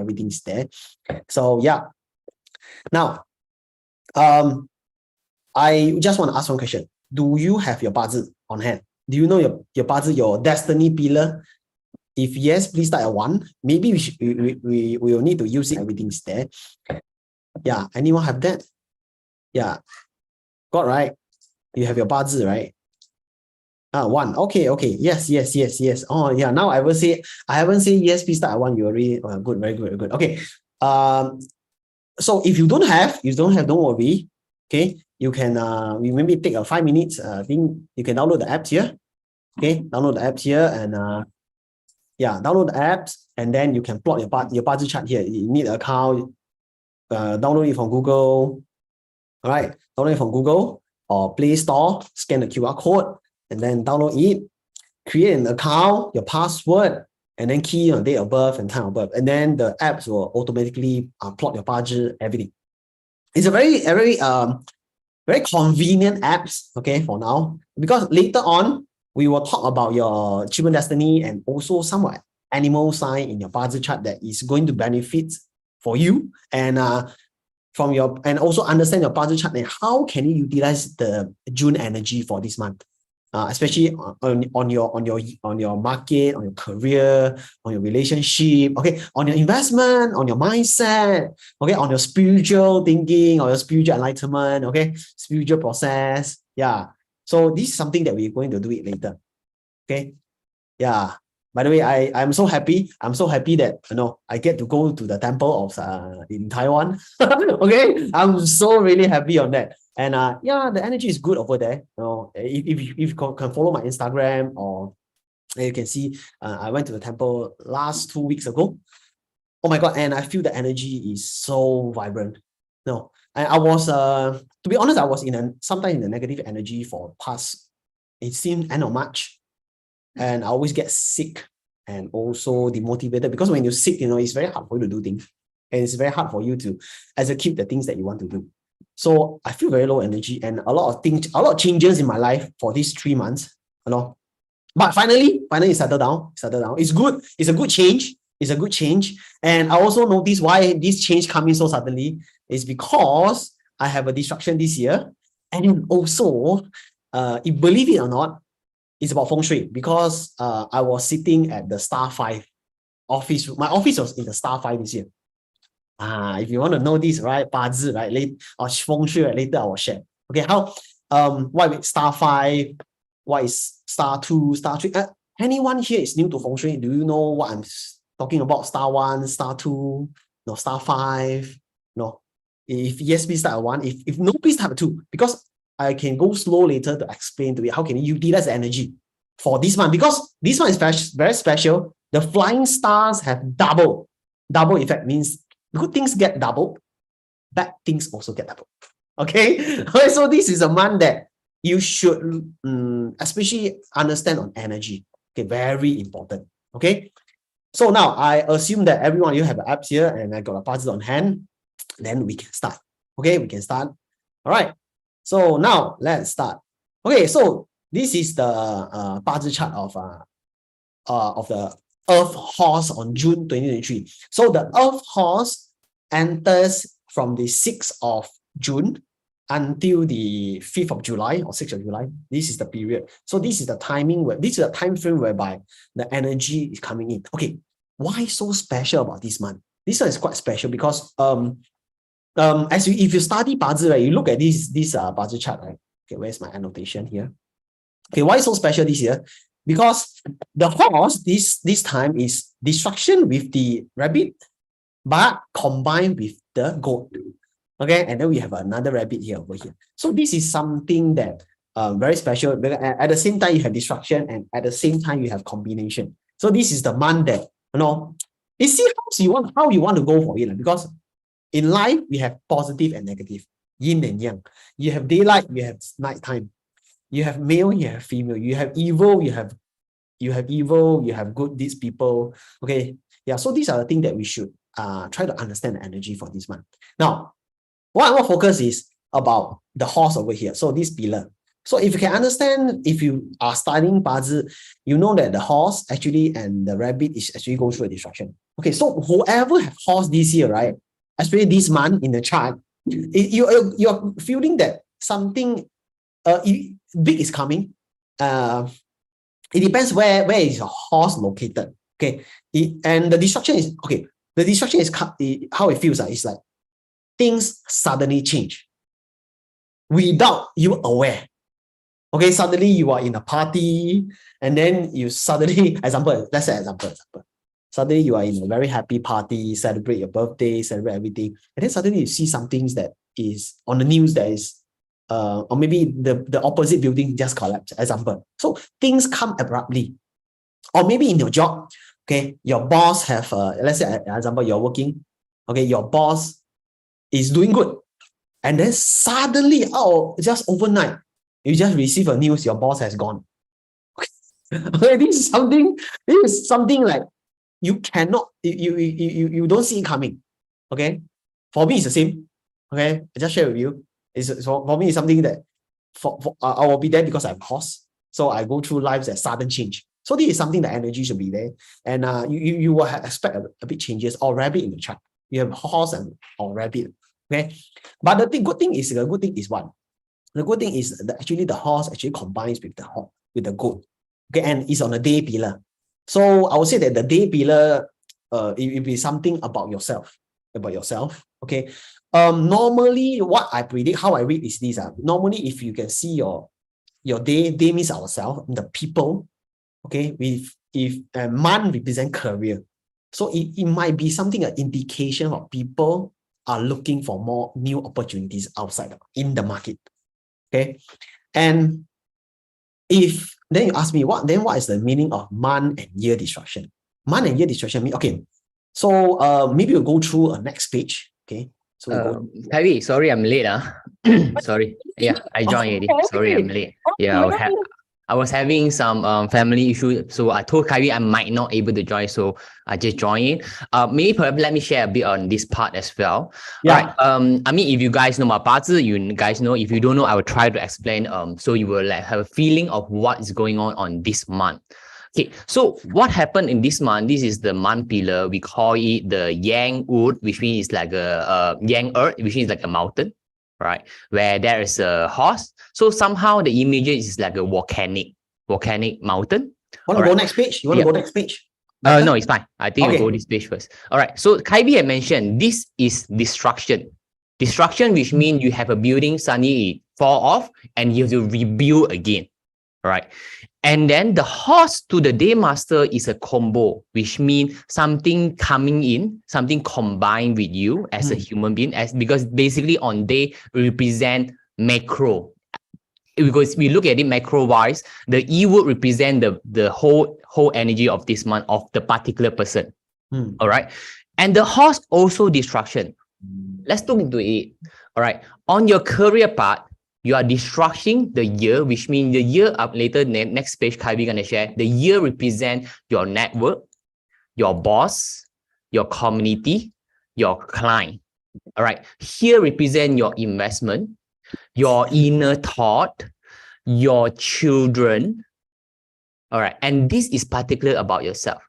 everything is there. So yeah. Now, I just want to ask one question. Do you have your bazi on hand? Do you know your bazi, your destiny pillar? If yes, please start at 1. Maybe we will need to use it. Everything's there. Yeah. Anyone have that? Yeah. Got right. You have your bazi, right? 1. Okay. Yes. Oh, yeah. Now I haven't say yes, please start at 1. You already good, very good, very good. Okay. So if you don't have, don't worry. Okay. You can we maybe take a 5 minutes. Thing you can download the apps here. Okay, download the apps here and yeah, download the apps and then you can plot your bazi chart here. You need an account, download it from Google. All right, download it from Google or Play Store, scan the QR code and then download it, create an account, your password, and then key your date of birth and time of birth. And then the apps will automatically plot your bazi, everything. It's a very convenient apps, okay, for now, because later on, we will talk about your children destiny and also some animal sign in your bazi chart that is going to benefit for you and and also understand your bazi chart and how can you utilize the June energy for this month, especially on your market, on your career, on your relationship, okay, on your investment, on your mindset, okay, on your spiritual thinking or your spiritual enlightenment, okay, spiritual process. Yeah. So this is something that we're going to do it later. Okay. Yeah. By the way, I'm so happy. I'm so happy that I get to go to the temple of in Taiwan. Okay. I'm so really happy on that. And yeah, the energy is good over there. If you can follow my Instagram or you can see I went to the temple last 2 weeks ago. Oh my God. And I feel the energy is so vibrant. No, and I was to be honest, I was sometimes in a negative energy for past, it seemed end of March. And I always get sick and also demotivated because when you're sick, it's very hard for you to do things. And it's very hard for you to execute the things that you want to do. So I feel very low energy and a lot of changes in my life for these 3 months. But finally it settled down. It's good. It's a good change. And I also notice why this change coming so suddenly is because I have a distraction this year. And also, if believe it or not, it's about feng shui because I was sitting at the Star 5 office. My office was in the Star 5 this year. If you want to know this, right, bazi, right, or feng shui, right, later I will share. Okay, why with Star 5? Why is Star 2, Star 3? Anyone here is new to feng shui? Do you know what I'm talking about? Star 1, Star 2, no, Star 5, no. If yes, please start at 1. If no, please start at 2. Because I can go slow later to explain to you how can you utilize the energy for this month. Because this one is very special. The flying stars have double. Double effect means good things get doubled, bad things also get doubled. Okay? So this is a month that you should especially understand on energy. Okay, very important. Okay? So now I assume that everyone you have the apps here and I got a bazi on hand. Then we can start. Okay, we can start. All right. So now let's start. Okay, so this is the bazi chart of the Earth horse on June 2023. So the Earth horse enters from the 6th of June until the 5th of July or 6th of July. This is the period. So this is the timing this is the time frame whereby the energy is coming in. Okay, why so special about this month? This one is quite special because if you study bazi, right, you look at this bazi chart, right? Okay, where's my annotation here? Okay, why so special this year? Because the horse this time is destruction with the rabbit, but combined with the goat. Okay, and then we have another rabbit here over here. So this is something that very special. At the same time, you have destruction, and at the same time, you have combination. So this is the month that you see how you want to go for it, because in life we have positive and negative, yin and yang. You have daylight, you have nighttime. You have male, you have female. You have evil, you have evil, you have good deeds people. Okay, yeah. So these are the things that we should try to understand the energy for this month. Now, what I want to focus is about the horse over here. So this pillar. So if you can understand, if you are studying 八字, you know that the horse actually and the rabbit is actually go through a destruction. Okay, so whoever have horse this year, right, especially this month in the chart, you're feeling that something big is coming. It depends where is your horse located. Okay, and the destruction is okay. The destruction is how it feels like. It's like things suddenly change without you aware. Okay, suddenly you are in a party, and then you suddenly, let's say example. Suddenly you are in a very happy party, celebrate your birthday, celebrate everything, and then suddenly you see some things that is on the news that is, or maybe the opposite building just collapsed, example. So things come abruptly. Or maybe in your job, okay, your boss have, let's say, example, you're working, okay, your boss is doing good. And then suddenly, just overnight, you just receive a news, your boss has gone. Okay, this is something like you cannot, you don't see it coming. Okay. For me, it's the same. Okay. I just share with you. For me, it's something that I will be there because I'm horse. So I go through lives that sudden change. So this is something that energy should be there. And you will expect a bit changes or rabbit in the chart. You have horse or rabbit. Okay. But the good thing is what? The good thing is that actually the horse actually combines with the goat. Okay, and it's on a day pillar. So I would say that the day pillar, it will be something about yourself. Okay. Normally what I predict, how I read is this. Normally, if you can see your day means ourselves, the people. Okay, if a month represent career. So it might be something, an indication of people are looking for more new opportunities outside in the market. Okay. And if then you ask me what is the meaning of month and year destruction? Month and year destruction mean, okay. So maybe we'll go through a next page. Okay. So we go. Kyrie, sorry I'm late. Sorry. Yeah, I joined already. Sorry, I'm late. Yeah, I was having some family issues, so I told Kyrie I might not able to join, so I just joined. Maybe perhaps let me share a bit on this part as well. Yeah. All right. I mean, if you guys know my bazi, you guys know. If you don't know, I will try to explain. So you will have a feeling of what is going on this month. Okay, so what happened in this month? This is the month pillar. We call it the Yang Wood, which means like a Yang Earth, which is like a mountain, right? Where there is a horse. So somehow the image is like a volcanic mountain. Want to go next page? You want to go next page? No, it's fine. I think we'll go this page first. All right. So Kyrie had mentioned this is destruction. Destruction, which means you have a building suddenly fall off and you have to rebuild again. Right. And then the horse to the day master is a combo, which means something coming in, something combined with you as a human being, because basically on day represent macro. Because we look at it macro wise, the E would represent the whole energy of this month of the particular person. All right. And the horse also destruction. Let's look into it. All right. On your career path, you are destructing the year, which means the year up later, next page, Kyrie gonna share. The year represent your network, your boss, your community, your client. All right. Here represent your investment, your inner thought, your children. All right. And this is particular about yourself.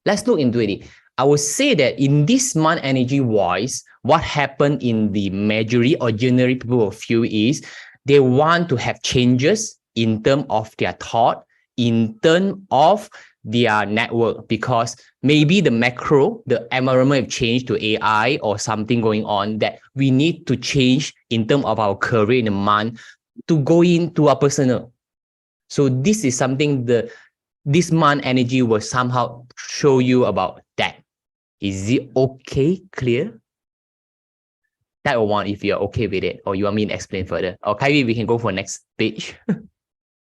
Let's look into it. I would say that in this month energy wise, what happened in the majority or generally people will feel is they want to have changes in terms of their thought, in terms of their network, because maybe the macro, the environment have changed to AI or something going on that we need to change in terms of our career in a month to go into our personal. So this is something this month energy will somehow show you about that. Is it okay, clear? That one, if you're okay with it, or you want me to explain further. Or Kyrie, we can go for next page.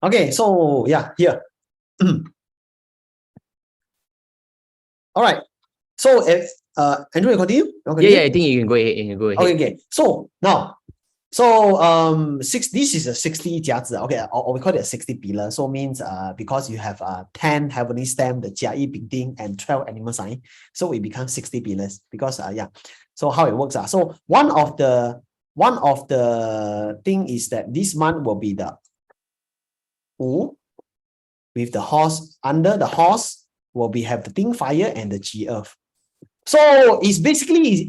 Okay, so yeah, here. All right. So if Andrew, you continue? Yeah, I think you can go ahead. Okay. So now, this is a 60 jiazi. Okay, or we call it a 60 pillar. So means because you have 10 heavenly stem, the Jia Yi Bing Ding, and 12 animal sign, so it becomes 60 pillars. Because yeah. So how it works so one of the thing is that this month will be the Wu, with the horse, under the horse will be have the Ding fire and the Ji earth. So it's basically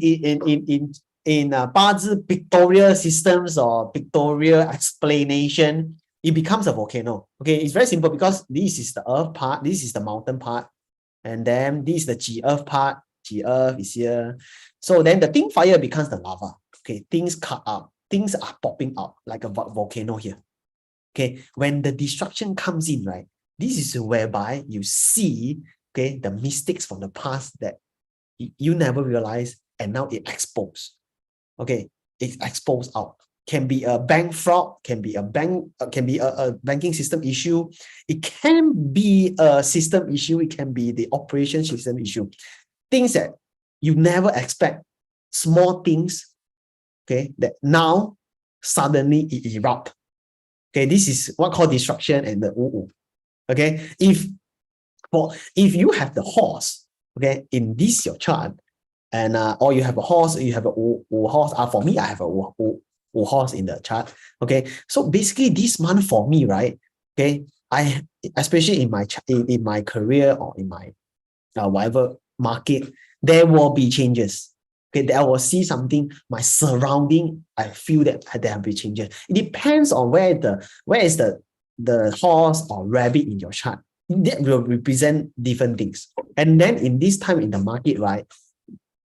in Bazi pictorial systems or pictorial explanation, it becomes a volcano. Okay, it's very simple because this is the earth part, this is the mountain part, and then this is the Ji earth part. Ji earth is here. So then the Ding fire becomes the lava. Okay, things cut out, things are popping out like a volcano here. Okay, when the destruction comes in, right, this is whereby you see, okay, the mistakes from the past that you never realize, and now it exposed. Okay, it's exposed out. Can be a bank fraud, can be a banking system issue. It can be a system issue. It can be the operation system issue. Things that you never expect, small things, okay, that now suddenly it erupt. Okay, this is what called disruption and the wu. Okay, if you have the horse, okay, in this your chart, and or you have a horse, you have a wu horse. For me, I have a wu horse in the chart. Okay, so basically this month for me, right? Okay, I especially in my career or in my whatever market, there will be changes. Okay, I will see something, my surrounding, I feel that there will be changes. It depends on where is the horse or rabbit in your chart. That will represent different things. And then in this time in the market, right,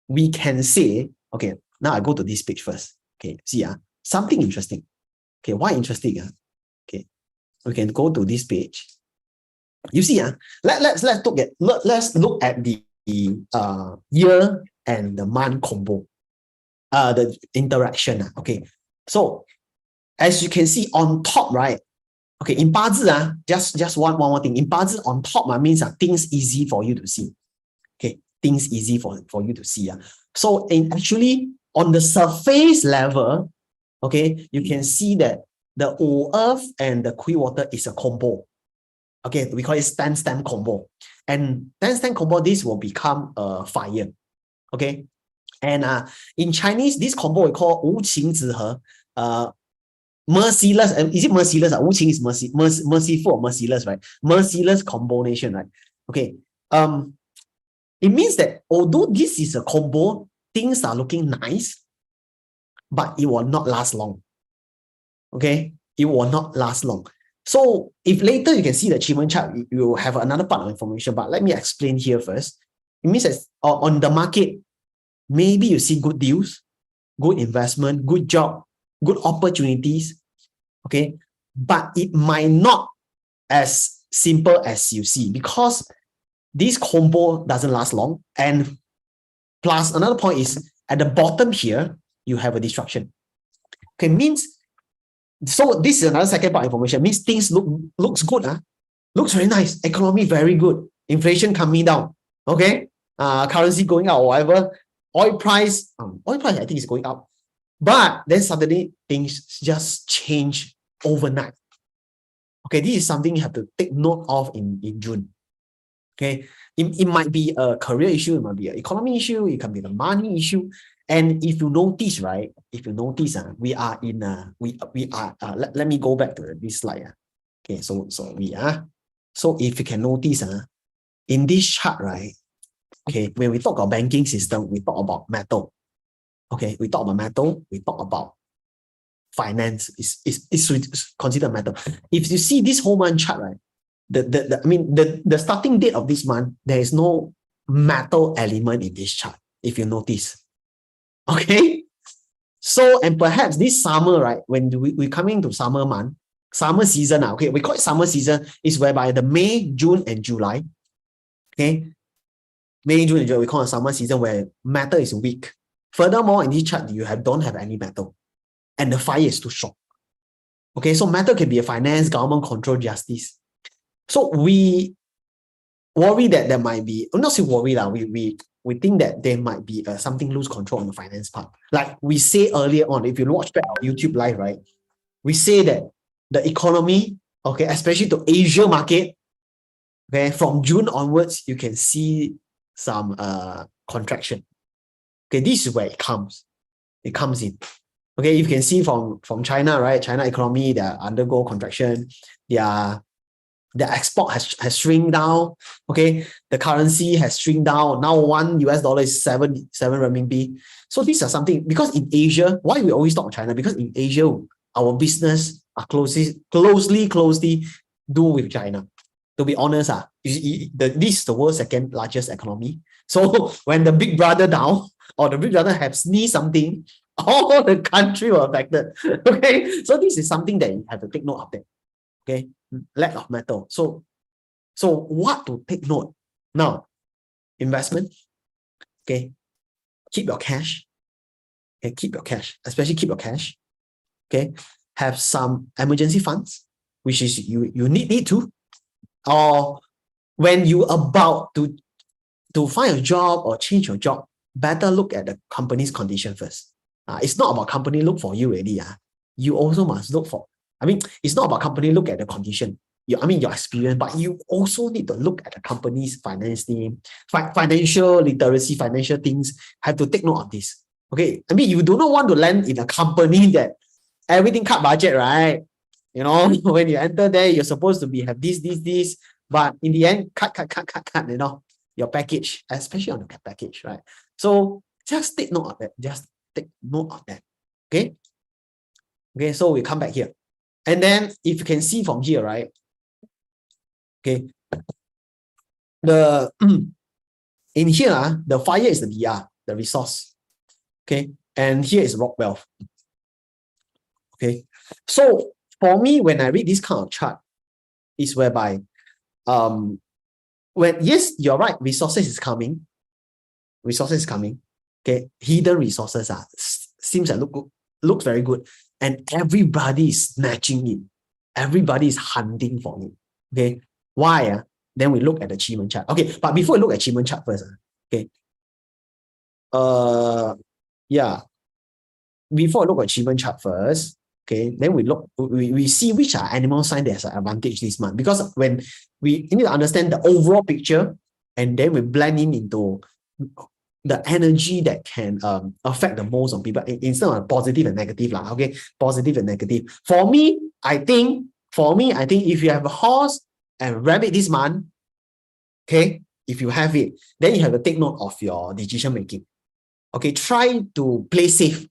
we can say, okay, now I go to this page first. Okay, see, something interesting. Okay, why interesting? Okay, we can go to this page. You see, let's look at the year and the month combo, the interaction. Okay, so as you can see on top, right? Okay, in Bazi, just one more thing. In Bazi, on top means things easy for you to see. Okay, things easy for you to see. So actually on the surface level, okay, you can see that the O earth and the Kui water is a combo. Okay, we call it stand combo. And stand combo, this will become a fire. Okay, and in Chinese, this combo we call 无情之和. Merciless, is it merciless? 无情 is merciful or merciless, right? Merciless combination, right? Okay. It means that although this is a combo, things are looking nice, but it will not last long. Okay, it will not last long. So if later you can see the achievement chart, you will have another part of information, but let me explain here first. It means that on the market, maybe you see good deals, good investment, good job, good opportunities, okay? But it might not as simple as you see because this combo doesn't last long. And plus another point is at the bottom here, you have a disruption. Okay, means, so this is another second part of information, means things looks good, looks very nice, economy very good, inflation coming down, okay? Currency going up or whatever, oil price I think is going up. But then suddenly things just change overnight. Okay, this is something you have to take note of in June. Okay, it might be a career issue, it might be an economy issue, it can be the money issue. And if you notice, right, we are in let me go back to this slide. Okay, so if you can notice, in this chart, right, okay, when we talk about banking system, we talk about metal. Okay, we talk about metal, we talk about finance, is considered metal. If you see this whole month chart, right, the starting date of this month, there is no metal element in this chart, if you notice. Okay, so and perhaps this summer, right, when we're coming to summer month, summer season, okay, we call it summer season, is whereby the May, June, and July, okay, May, June, and July, we call it summer season where metal is weak. Furthermore, in this chart, you don't have any metal, and the fire is too strong. Okay, so metal can be a finance, government control, justice. So we worry that there might be, not say worry lah, we think that there might be something lose control on the finance part. Like we say earlier on, if you watch back our YouTube live, right, we say that the economy, okay, especially to Asia market, okay, from June onwards, you can see some contraction. Okay, this is where it comes in. Okay, you can see from China, right? China economy, they undergo contraction. Their The export has shrink down. Okay, the currency has shrink down. Now $1 is seven renminbi. So these are something, because in Asia, why we always talk China? Because in Asia, our business are closely do with China. To be honest, this is the world's second largest economy. So when the big brother down, or the big brother have sneezed something, all the country were affected. Okay, so this is something that you have to take note of that. Okay, lack of metal. So what to take note now? Investment. Okay, keep your cash. Okay, keep your cash, especially keep your cash. Okay, have some emergency funds, which is you need to, or when you about to find a job or change your job, better look at the company's condition first. It's not about company look for you already. You also must look for, it's not about company look at the condition, your experience, but you also need to look at the company's financial literacy, financial things. Have to take note of this. Okay, you do not want to land in a company that everything cut budget, right? When you enter there, you're supposed to have this, but in the end, cut, your package, especially on the package, right? So just take note of that. Just take note of that. Okay. Okay, so we come back here. And then if you can see from here, right? Okay. In here, the fire is the VR, the resource. Okay. And here is rock wealth. Okay. So for me, when I read this kind of chart, is whereby yes, you're right, resources is coming. Okay, hidden resources seems like looks very good, and everybody is snatching it. Everybody is hunting for it. Okay, why? Then we look at the achievement chart. Okay, but before we look at achievement chart first, okay. Before I look at achievement chart first, okay, then we see which are animal sign that has an advantage this month, because when we need to understand the overall picture, and then we blend into the energy that can affect the most on people instead of positive and negative. Okay, positive and negative. For me, I think if you have a horse and rabbit this month, okay, if you have it, then you have to take note of your decision making. Okay, try to play safe.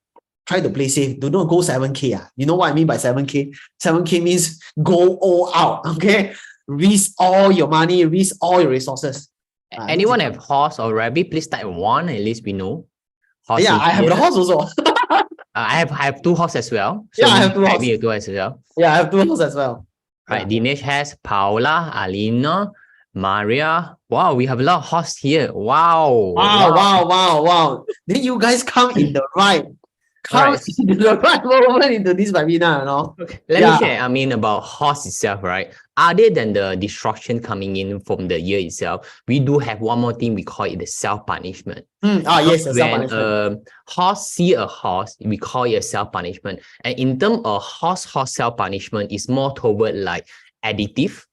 Do not go 7K. You know what I mean by 7K? 7K means go all out. Okay, risk all your money, risk all your resources. Anyone have horse or rabbit? Please type 1. At least we know. Horse I have the horse also. I have 2 horses as well. So I have 2 horses. Me 2 as well. I have 2 horses as well. Right. Dinesh has Paula, Alina, Maria. Wow, we have a lot of horses here. Wow. Then you guys come in the right. The right moment into this webinar, Okay. Let me share, about horse itself, right? Other than the destruction coming in from the year itself, we do have one more thing, we call it the self-punishment. Yes, the when self-punishment. Horse see a horse, we call it a self-punishment. And in terms of horse self-punishment is more toward like additive.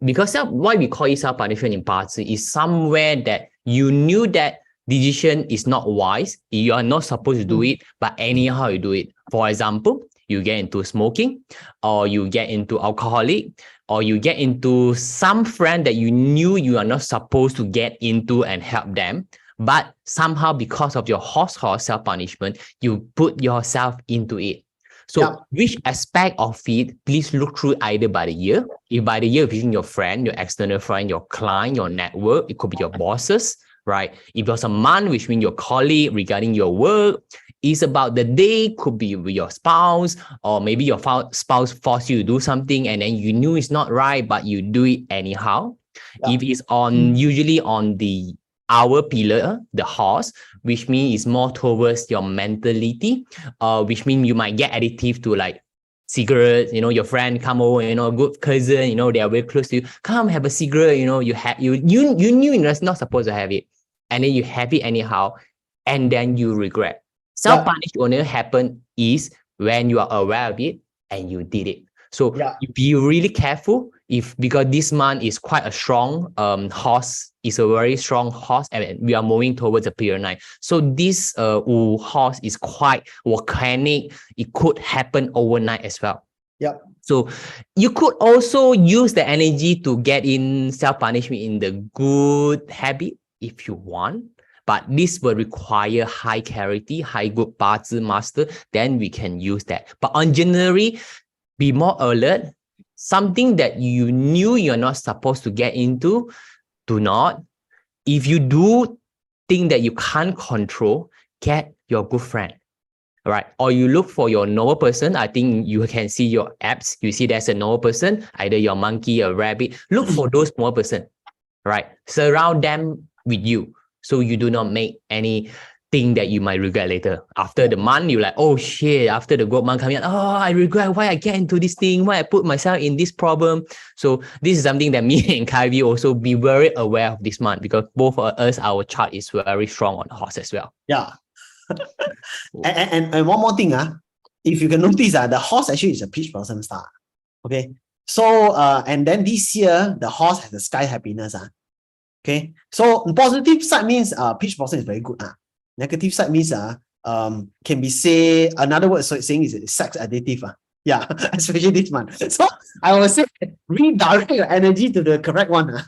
Because why we call it self-punishment in parts is somewhere that you knew that decision is not wise. You are not supposed to do it, but anyhow you do it. For example, you get into smoking, or you get into alcoholic, or you get into some friend that you knew you are not supposed to get into and help them. But somehow because of your horse self-punishment, you put yourself into it. So which aspect of it, please look through either by the year. If by the year, between your friend, your external friend, your client, your network, it could be your bosses, right? If it's a month, which means your colleague regarding your work, it's about the day, could be with your spouse, or maybe your spouse forced you to do something and then you knew it's not right, but you do it anyhow. If it's usually on the hour pillar, the horse, which means it's more towards your mentality, which means you might get addictive to like cigarettes, your friend come over, good cousin, they are very close to you, come have a cigarette, you knew you're not supposed to have it, and then you have it anyhow, and then you regret. Self-punish only happen is when you are aware of it and you did it. So you be really careful because this month is quite a strong horse, is a very strong horse, and we are moving towards a period 9. So this horse is quite volcanic. It could happen overnight as well. So you could also use the energy to get in self-punishment in the good habit if you want. But this will require high clarity, high good 八字 master, then we can use that. But on January, be more alert. Something that you knew you're not supposed to get into, do not. If you do think that you can't control, get your good friend. All right. Or you look for your normal person. I think you can see your apps. You see there's a normal person, either your monkey or rabbit. Look for those normal person. Right. Surround them with you, so you do not make any thing that you might regret later. After the month, you're like, oh shit, after the good month coming out, oh, I regret why I get into this thing, why I put myself in this problem. So this is something that me and Kyrie also be very aware of this month, because both of us, our chart is very strong on horse as well. Yeah. and one more thing, if you can notice, the horse actually is a peach blossom star. Okay. So and then this year the horse has the sky happiness. Okay. So positive side means peach blossom is very good. Negative side means can be say another word saying is sex additive. Yeah, especially this month. So I will say redirect your energy to the correct one.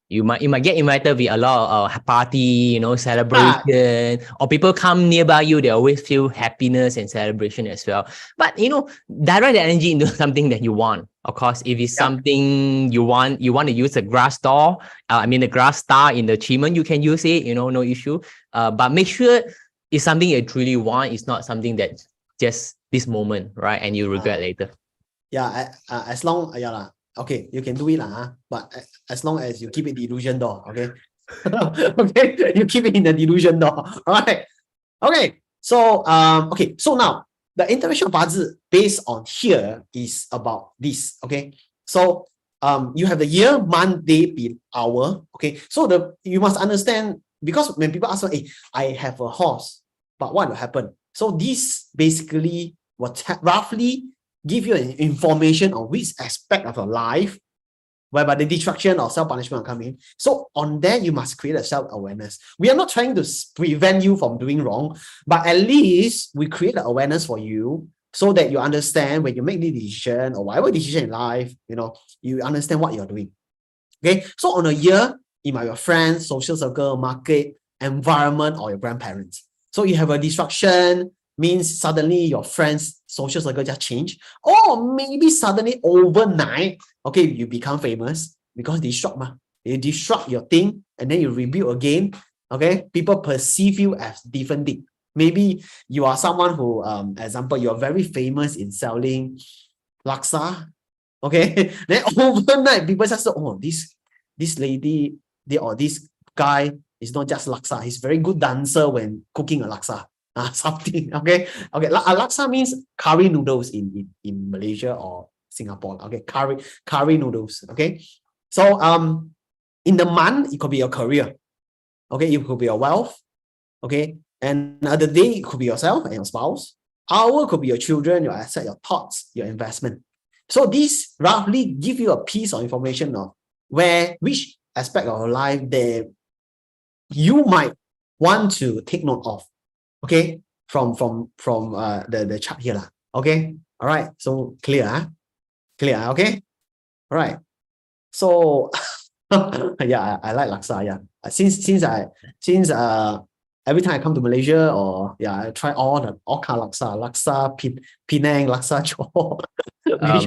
You might get invited with a lot of party, celebration, or people come nearby you, they always feel happiness and celebration as well. But direct the energy into something that you want. Of course, if it's something you want to use a grass star, the grass star in the achievement, you can use it, no issue. But make sure it's something you truly want. It's not something that just this moment, right? And you regret later. Yeah, as long, okay, you can do it, but as long as you keep it delusion door, okay? Okay, you keep it in the delusion door, all right? Okay, so, so now, the intervention of Bazi based on here is about this, okay? So, you have the year, month, day, hour, okay? So, you must understand, because when people ask, hey, I have a horse, but what will happen? So, this basically will roughly give you an information on which aspect of your life whereby the destruction or self-punishment will come in. So on that, you must create a self-awareness. We are not trying to prevent you from doing wrong, but at least we create the awareness for you so that you understand when you make the decision or whatever decision in life, you understand what you're doing. Okay, so on a year, it might be your friends, social circle, market, environment, or your grandparents. So you have a disruption, means suddenly your friends' social circle just change, or maybe suddenly overnight, okay, you become famous because they disrupt your thing, and then you rebuild again. Okay, people perceive you as different thing. Maybe you are someone who, example, you are very famous in selling laksa. Okay, then overnight people just say, oh, this lady, or this guy is not just laksa. He's very good dancer when cooking a laksa. Something, okay. Laksa means curry noodles in Malaysia or Singapore. Okay, curry noodles. Okay, so in the month it could be your career. Okay, it could be your wealth. Okay, and the day it could be yourself and your spouse. Hour could be your children, your asset, your thoughts, your investment. So these roughly give you a piece of information of which aspect of your life that you might want to take note of. Okay, from the chart here. Okay, all right, so clear, okay, all right. So yeah, I like laksa. Yeah, since every time I come to Malaysia, or I try all kind of laksa, Penang, laksa Johor.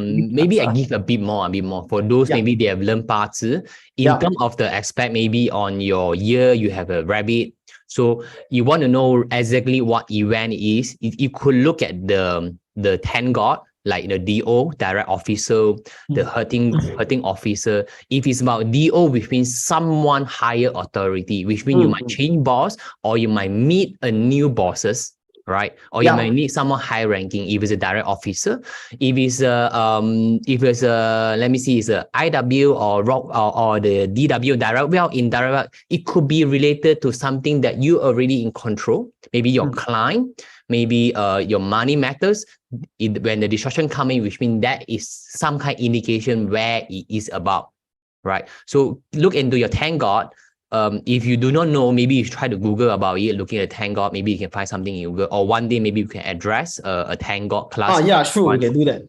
Maybe I give a bit more for those maybe they have learned 八字 in terms of the aspect. Maybe on your year you have a rabbit, so you want to know exactly what event it is. You could look at the 10 god, like the DO, direct officer, the hurting officer. If it's about DO, which means someone higher authority, which means you might change boss, or you might meet a new bosses, right? Or you might need someone high ranking if it's a direct officer. If it's let me see, it's a IW or the DW direct, indirect, it could be related to something that you already in control. Maybe your client, maybe your money matters. When the disruption coming, which means that is some kind of indication where it is about, right? So look into your 10 god. if you do not know, maybe you try to Google about it, looking at Thank God, maybe you can find something in Google, or one day maybe you can address a Thank God class. Yeah, sure, we can do that.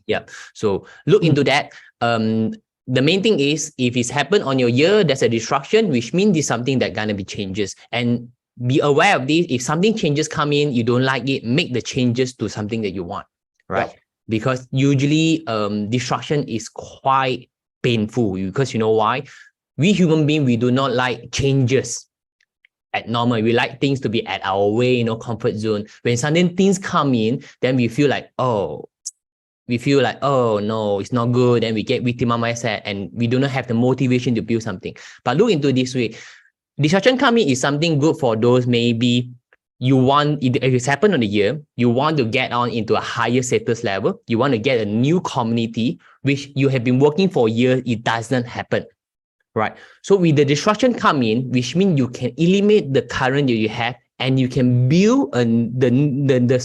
Yeah, so look into that. The main thing is, if it's happened on your year, there's a disruption, which means there's something that gonna be changes. And be aware of this. If something changes come in, you don't like it, make the changes to something that you want, right? Yep. Because usually disruption is quite painful, because you know why? We human beings, we do not like changes at normal. We like things to be at our way, comfort zone. When sudden things come in, then we feel like, oh no, it's not good. And we get victim mindset and we do not have the motivation to build something. But look into this way. Disruption coming is something good for those maybe you want, if it's happened on the year, you want to get on into a higher status level. You want to get a new community, which you have been working for years, it doesn't happen, right? So with the disruption come in, which means you can eliminate the current that you have and you can build the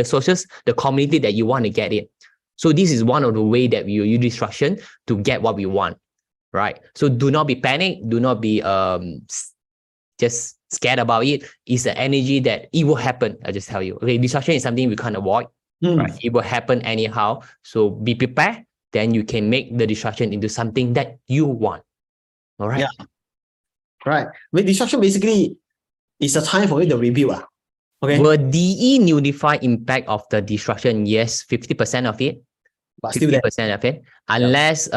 sources, the community that you want to get in. So this is one of the ways that we use disruption to get what we want, right? So do not be panicked. Do not be just scared about it. It's the energy that it will happen. I just tell you. Okay, disruption is something we can't avoid, right? It will happen anyhow. So be prepared. Then you can make the disruption into something that you want. All right. Yeah. Right. With disruption, basically, it's a time for you to review. Okay. Will DE nullify impact of the disruption? Yes, 50% of it. But still 50% of it. Unless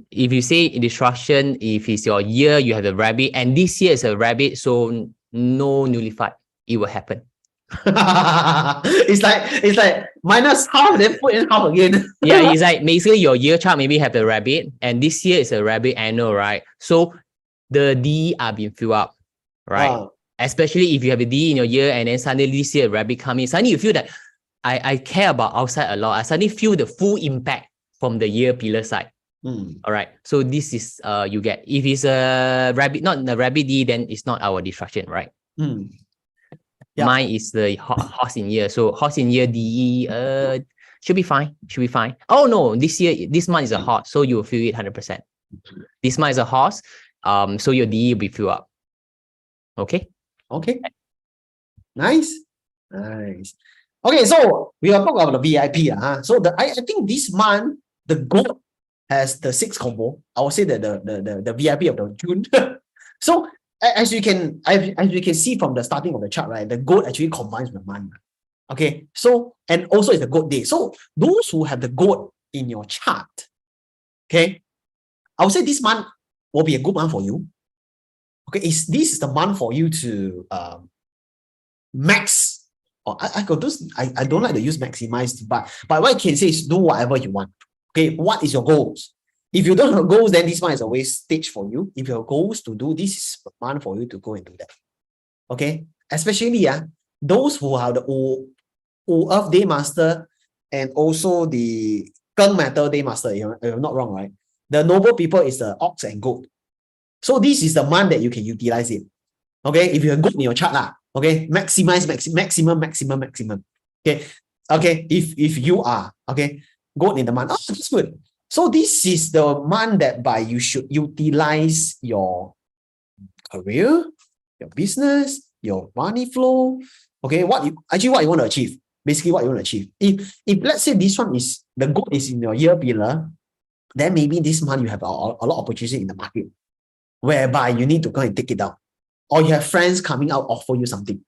if you say disruption, if it's your year, you have a rabbit, and this year is a rabbit, so no nullify. It will happen. it's like minus half, then put in half again. Yeah, it's like basically your year chart maybe have the rabbit, and this year is a rabbit annual, right? So the DE are being filled up, right? Especially if you have a DE in your year, and then suddenly this year a rabbit coming, suddenly you feel that I care about outside a lot. I suddenly feel the full impact from the year pillar side. All right. So this is you get. If it's a rabbit, not the rabbit D, then it's not our disruption, right? Yeah. Mine is the horse in year. So horse in year DE should be fine. Should be fine. Oh no, this month is a horse, so you'll feel it 100%. This month is a horse, so your DE will be filled up. Okay. Okay. Nice. Okay, so we are talking about the VIP. So I think this month the goat has the 6 combo. I would say that the VIP of the June. So as you can see from the starting of the chart, right? The goat actually combines with the month. Okay, so and also it's a goat day. So those who have the goat in your chart, okay, I would say this month will be a good month for you. Okay, this is the month for you to max. I don't like to use maximize, but what I can say is do whatever you want. Okay, what is your goals? If you don't have goals, then this month is a waste stage for you. If your goals to do this is the month for you to go and do that. Okay, especially those who have the Earth Day Master and also the Gung Metal Day Master. If I'm not wrong, right? The noble people is the ox and goat. So this is the month that you can utilize it. Okay, if you have goat in your chart, okay, maximum. Okay, if you are goat in the month, that's good. So this is the month that by you should utilize your career, your business, your money flow. Okay, what you want to achieve. Basically, what you want to achieve. If let's say this one is the goal is in your year pillar, then maybe this month you have a lot of opportunity in the market, whereby you need to go and take it down, or you have friends coming out offer you something.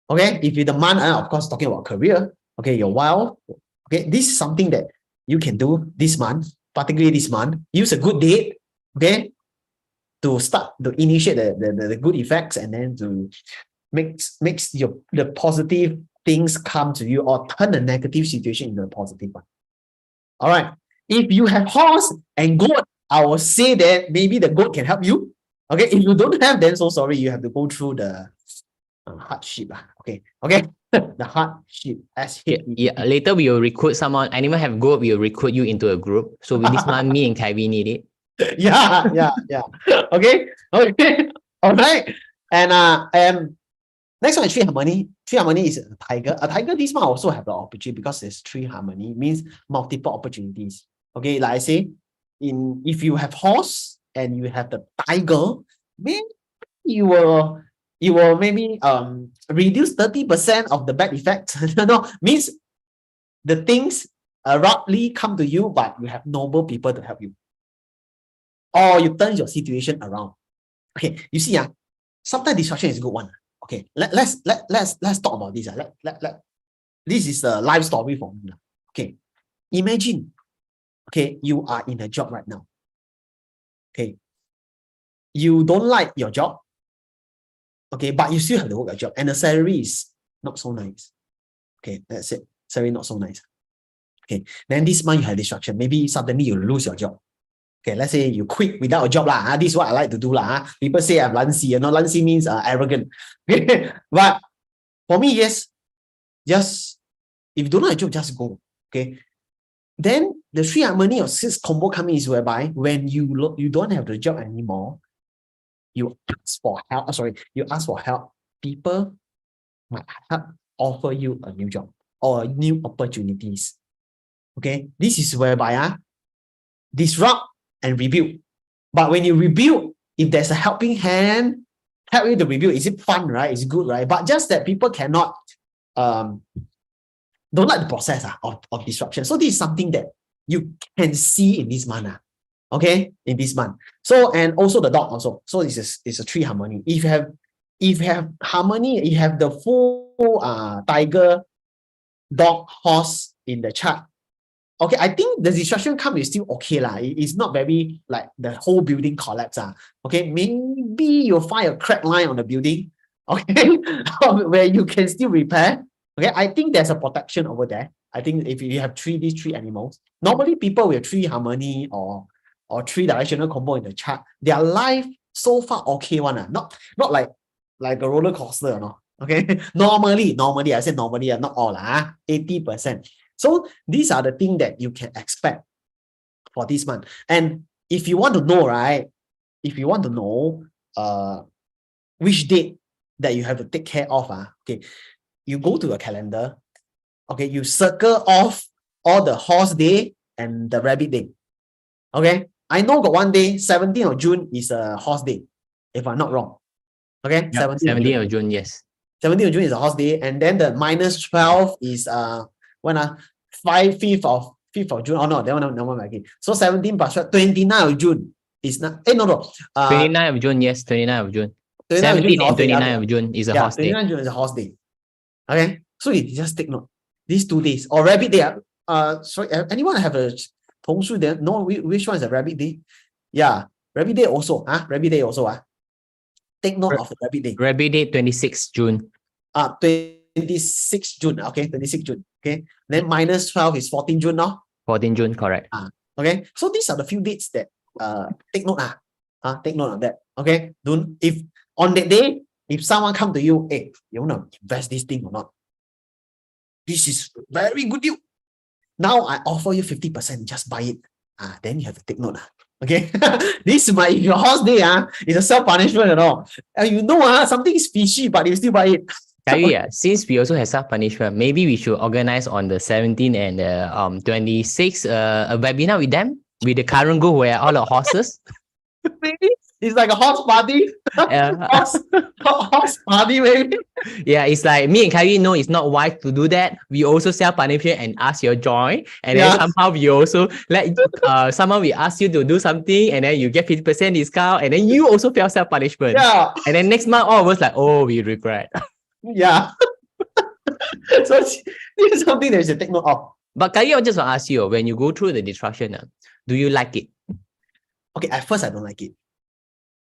Okay, if you're the month, of course, talking about career. Okay, your wealth. Okay, this is something that you can do this month, particularly this month. Use a good date, okay, to start to initiate the good effects, and then to makes the positive things come to you, or turn the negative situation into a positive one. All right. If you have horse and goat, I will say that maybe the goat can help you. Okay. If you don't have, then so sorry, you have to go through the hardship. Okay. The hardship. Yeah. Later we will recruit someone. Anyone have goat, we will recruit you into a group. So with this month, me and Kevin need it. Yeah. Okay. All right. And next one is 3 harmony. 3 harmony is a tiger. A tiger this month also have the opportunity because there's 3 harmony, means multiple opportunities. Okay, like I say, if you have horse and you have the tiger, maybe you will maybe reduce 30% of the bad effects. No, means the things abruptly come to you, but you have noble people to help you. Or you turn your situation around. Okay, you see, sometimes distraction is a good one. Okay, let's talk about this. This is a life story for me. Okay, imagine, okay, you are in a job right now. Okay, you don't like your job. Okay, but you still have to work a job, and the salary is not so nice. Okay, that's it. Salary not so nice. Okay, then this month you have distraction. Maybe suddenly you lose your job. Okay, let's say you quit without a job lah. This is what I like to do lah. People say I'm lazy. You know, lazy means arrogant. But for me, yes, just if you don't like a job, just go. Okay. Then the 3 harmony or 6 combo coming is whereby when you don't have the job anymore, you ask for help. You ask for help. People might help offer you a new job or new opportunities. Okay, this is whereby disrupt and rebuild. But when you rebuild, if there's a helping hand, help you to rebuild, is it fun, right? It's good, right? But just that people cannot don't like the process of disruption. So this is something that you can see in this month. Okay, in this month. So, and also the dog also. So it's a 3 harmony. If you have harmony, you have the full tiger, dog, horse in the chart. Okay, I think the disruption come is still okay lah. It's not very like the whole building collapse. Okay, maybe you'll find a crack line on the building. Okay, where you can still repair. Okay, I think there's a protection over there. I think if you have these 3 animals, normally people with 3 harmony or 3 directional combo in the chart, their life so far okay one. Not like a roller coaster, no. Okay, normally I said normally, not all 80%. So these are the things that you can expect for this month. And if you want to know, right, which date that you have to take care of, okay, you go to a calendar, okay, you circle off all the horse day and the rabbit day. Okay, I know got one day, 17th of June is a horse day, if I'm not wrong. Okay, yep, 17th of June, yes. 17th of June is a horse day, and then the -12 is when 5th of June. Oh no, that one again. So 17 plus 29th of June is not. 29th of June, yes, 29th of June. 17th and 29th of June is a horse day. 29th of June is a horse day. Okay, so you just take note. These 2 days or rabbit day. Sorry, anyone have a 同事 there? No, which one is a rabbit day? Yeah, rabbit day also. Rabbit day also. Take note of the rabbit day. Rabbit day 26th June. 26th June. Okay, 26th June. Okay, then -12 is 14 June now. 14 June, correct. Okay, so these are the few dates that take note. Take note of that. Okay, don't, if on that day, if someone come to you, hey, you want to invest this thing or not? This is very good deal. Now I offer you 50%, just buy it. Then you have to take note. Okay, this is if your horse day, it's a self-punishment and all. You know, something is fishy, but you still buy it. Since we also have self-punishment, maybe we should organize on the 17th and 26th a webinar with them, with the current goal where all the horses. Maybe it's like a horse party. Horse party, maybe. Yeah, it's like me and Kyrie know it's not wise to do that. We also self-punishment and ask your join. And then somehow we also let someone we ask you to do something and then you get 50% discount and then you also feel self-punishment. Yeah. And then next month all of us like, oh, we regret. Yeah. So this is something that you should take note of. But Kyrie, I just want to ask you, when you go through the disruption, do you like it? Okay, at first I don't like it.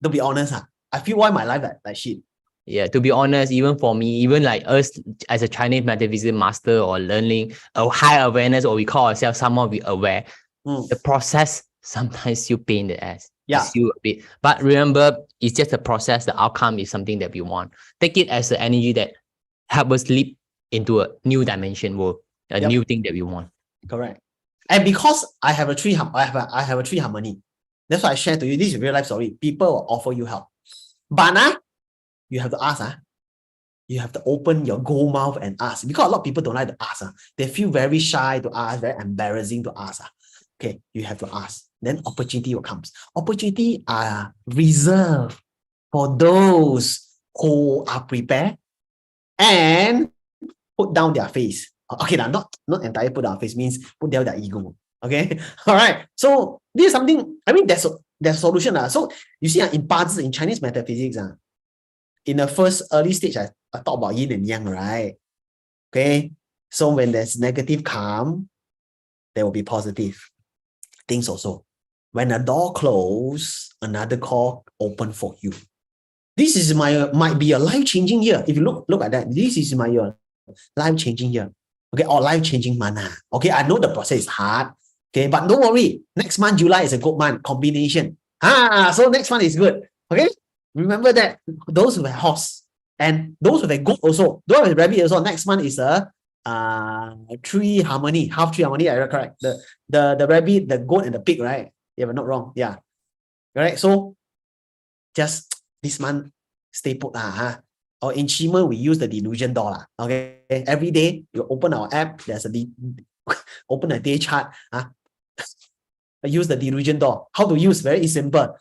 To be honest, I feel why my life like shit. Yeah, to be honest, even for me, even like us as a Chinese metaphysics master or learning a high awareness, or we call ourselves someone we aware, the process sometimes you pain the ass. Yeah. You a bit. But remember, it's just a process. The outcome is something that we want. Take it as the energy that help us leap into a new dimension world, a new thing that we want. Correct. And because I have a 3 harmony. That's why I share to you. This is a real life story. People will offer you help. But you have to ask. You have to open your gold mouth and ask. Because a lot of people don't like to ask. They feel very shy to ask, very embarrassing to ask. Okay, you have to ask. then opportunity will come. Opportunity are reserved for those who are prepared and put down their face. Okay, now not entire put down face means put down their ego. Okay, all right. So this is something. I mean, there's a solution. So you see, in Bazi, in Chinese metaphysics, in the first early stage, I talk about yin and yang, right? Okay, so when there's negative come, there will be positive things also. When a door closes, another door open for you. This is might be a life-changing year. If you look at that, this is my life-changing year. Okay, or life-changing mana. Okay, I know the process is hard. Okay, but don't worry. Next month, July is a good month combination. So next month is good. Okay, remember that those who have horse and those who have goat also, those who have rabbit also. Next month is a tree harmony, half tree harmony. I correct the rabbit, the goat, and the pig, right? Yeah, but not wrong. Yeah, right. So just this month, stay put Or in Shima, we use the delusion door. Okay, every day you open our app, there's open a day chart. Use the delusion door. How to use? Very simple.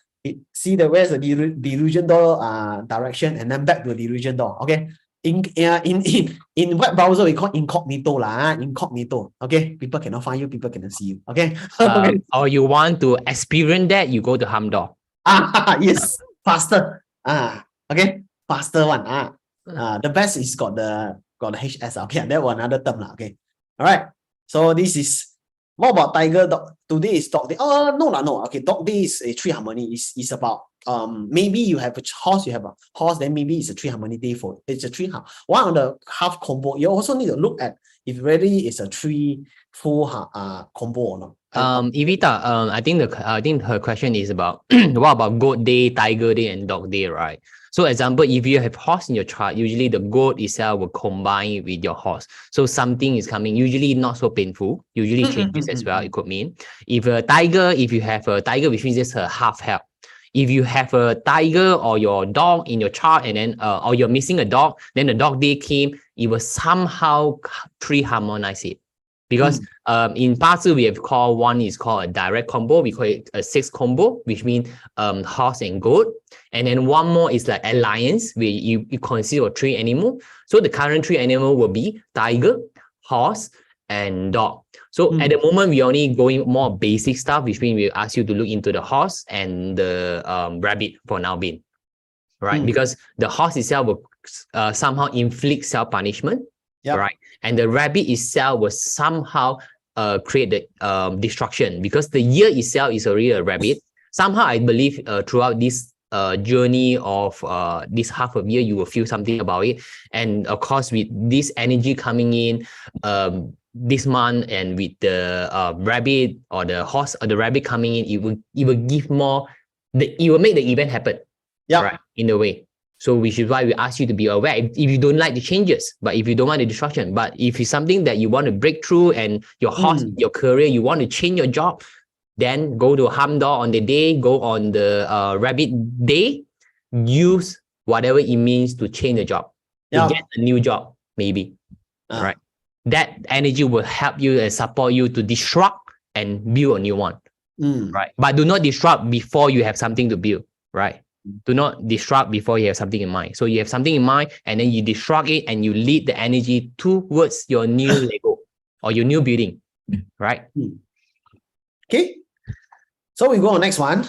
See where's the delusion door direction, and then back to the delusion door. Okay. In web browser, we call incognito incognito. Okay, people cannot find you, people cannot see you. Okay. Okay. Or you want to experience that, you go to Hamdor. Yes, faster. Okay, faster one. The best is got the HS. Okay, that one another term. Okay. All right. So this is what about tiger dog? Today is dog day. Oh no. Okay, dog day is a tree harmony. Is about maybe you have a horse, then maybe it's a tree harmony day for it's a tree one of the half combo. You also need to look at if really it's a tree full combo or not. Evita, I think her question is about what about goat day, tiger day, and dog day, right? So example, if you have horse in your chart, usually the goat itself will combine with your horse. So something is coming, usually not so painful, usually changes as well, it could mean. If you have a tiger, which means just a half health. If you have a tiger or your dog in your chart and then, or you're missing a dog, then the dog day came, it will somehow tree harmonize it. Because in Bazi, we have one is called a direct combo. We call it a 6 combo, which means horse and goat. And then one more is like alliance, where you consider 3 animals. So the current 3 animal will be tiger, horse, and dog. So at the moment, we're only going more basic stuff, which means we ask you to look into the horse and the rabbit for now being. Right? Because the horse itself will somehow inflict self-punishment. Yep. Right. And the rabbit itself will somehow create the destruction, because the year itself is already a rabbit. Somehow, I believe throughout this journey of this half of year, you will feel something about it. And of course, with this energy coming in this month, and with the rabbit or the horse or the rabbit coming in, it will give more. It will make the event happen. Yeah. Right. In a way. So which is why we ask you to be aware if you don't like the changes, but if you don't want the destruction, but if it's something that you want to break through and your horse, your career, you want to change your job, then go to Hamdor on the day, go on the rabbit day, use whatever it means to change the job, to get a new job, maybe. Right. That energy will help you and support you to disrupt and build a new one. Right. But do not disrupt before you have something to build. Right. Do not disrupt before you have something in mind. So you have something in mind, and then you disrupt it, and you lead the energy towards your new Lego or your new building, right? Okay. So we go on next one.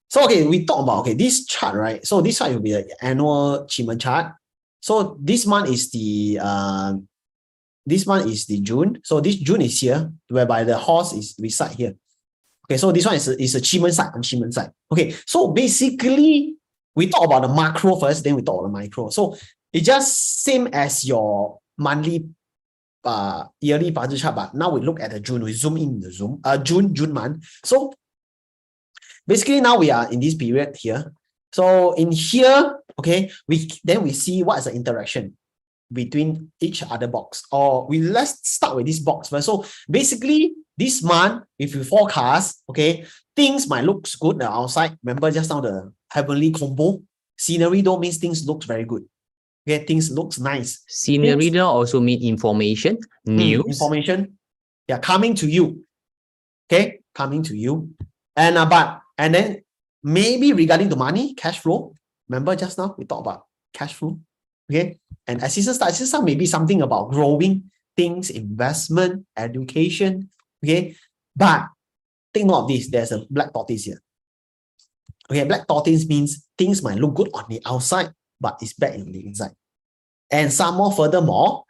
So okay, we talk about this chart, right? So this chart will be an annual achievement chart. So this month is the June. So this June is here, whereby the horse is reside here. Okay, so this one is achievement side. Okay, so basically, we talk about the macro first, then we talk about the micro. So it's just same as your monthly, yearly Bazi chart, but now we look at the June. We zoom in the June month. So basically, now we are in this period here. So in here, okay, we see what is the interaction between each other box. Or let's start with this box first. So basically, this month, if you forecast, okay, things might look good on the outside. Remember just now the heavenly combo. Scenery don't mean things look very good. Okay, things looks nice. Scenery don't also mean information, news. Information. Yeah, coming to you. Okay, coming to you. And then maybe regarding to money, cash flow. Remember just now we talked about cash flow. Okay. And assistant start maybe something about growing things, investment, education. Okay. But take note of this. There's a black tortoise here. Okay, black tortoise means things might look good on the outside, but it's bad in the inside. And some more furthermore,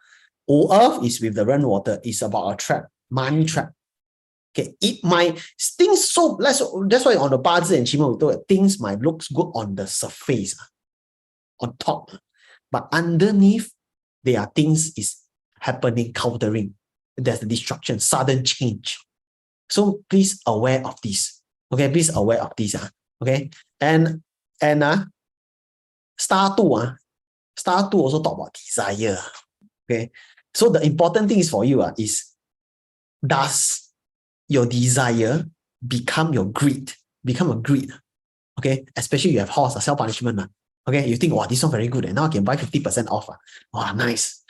O-Earth is with the rainwater. It's about a trap, money trap. Okay, it might things so that's why on the 八字 and Qimeng we thought things might look good on the surface, on top, but underneath there are things is happening, countering. There's the destruction, sudden change. So please aware of this. Okay, please aware of this. Okay, and star two also talk about desire. Okay, so the important thing is for you is, does your desire become your greed, become a greed? Okay, especially you have horse, self-punishment. Okay, you think, wow, this one very good, and now I can buy 50% off. Wow, nice.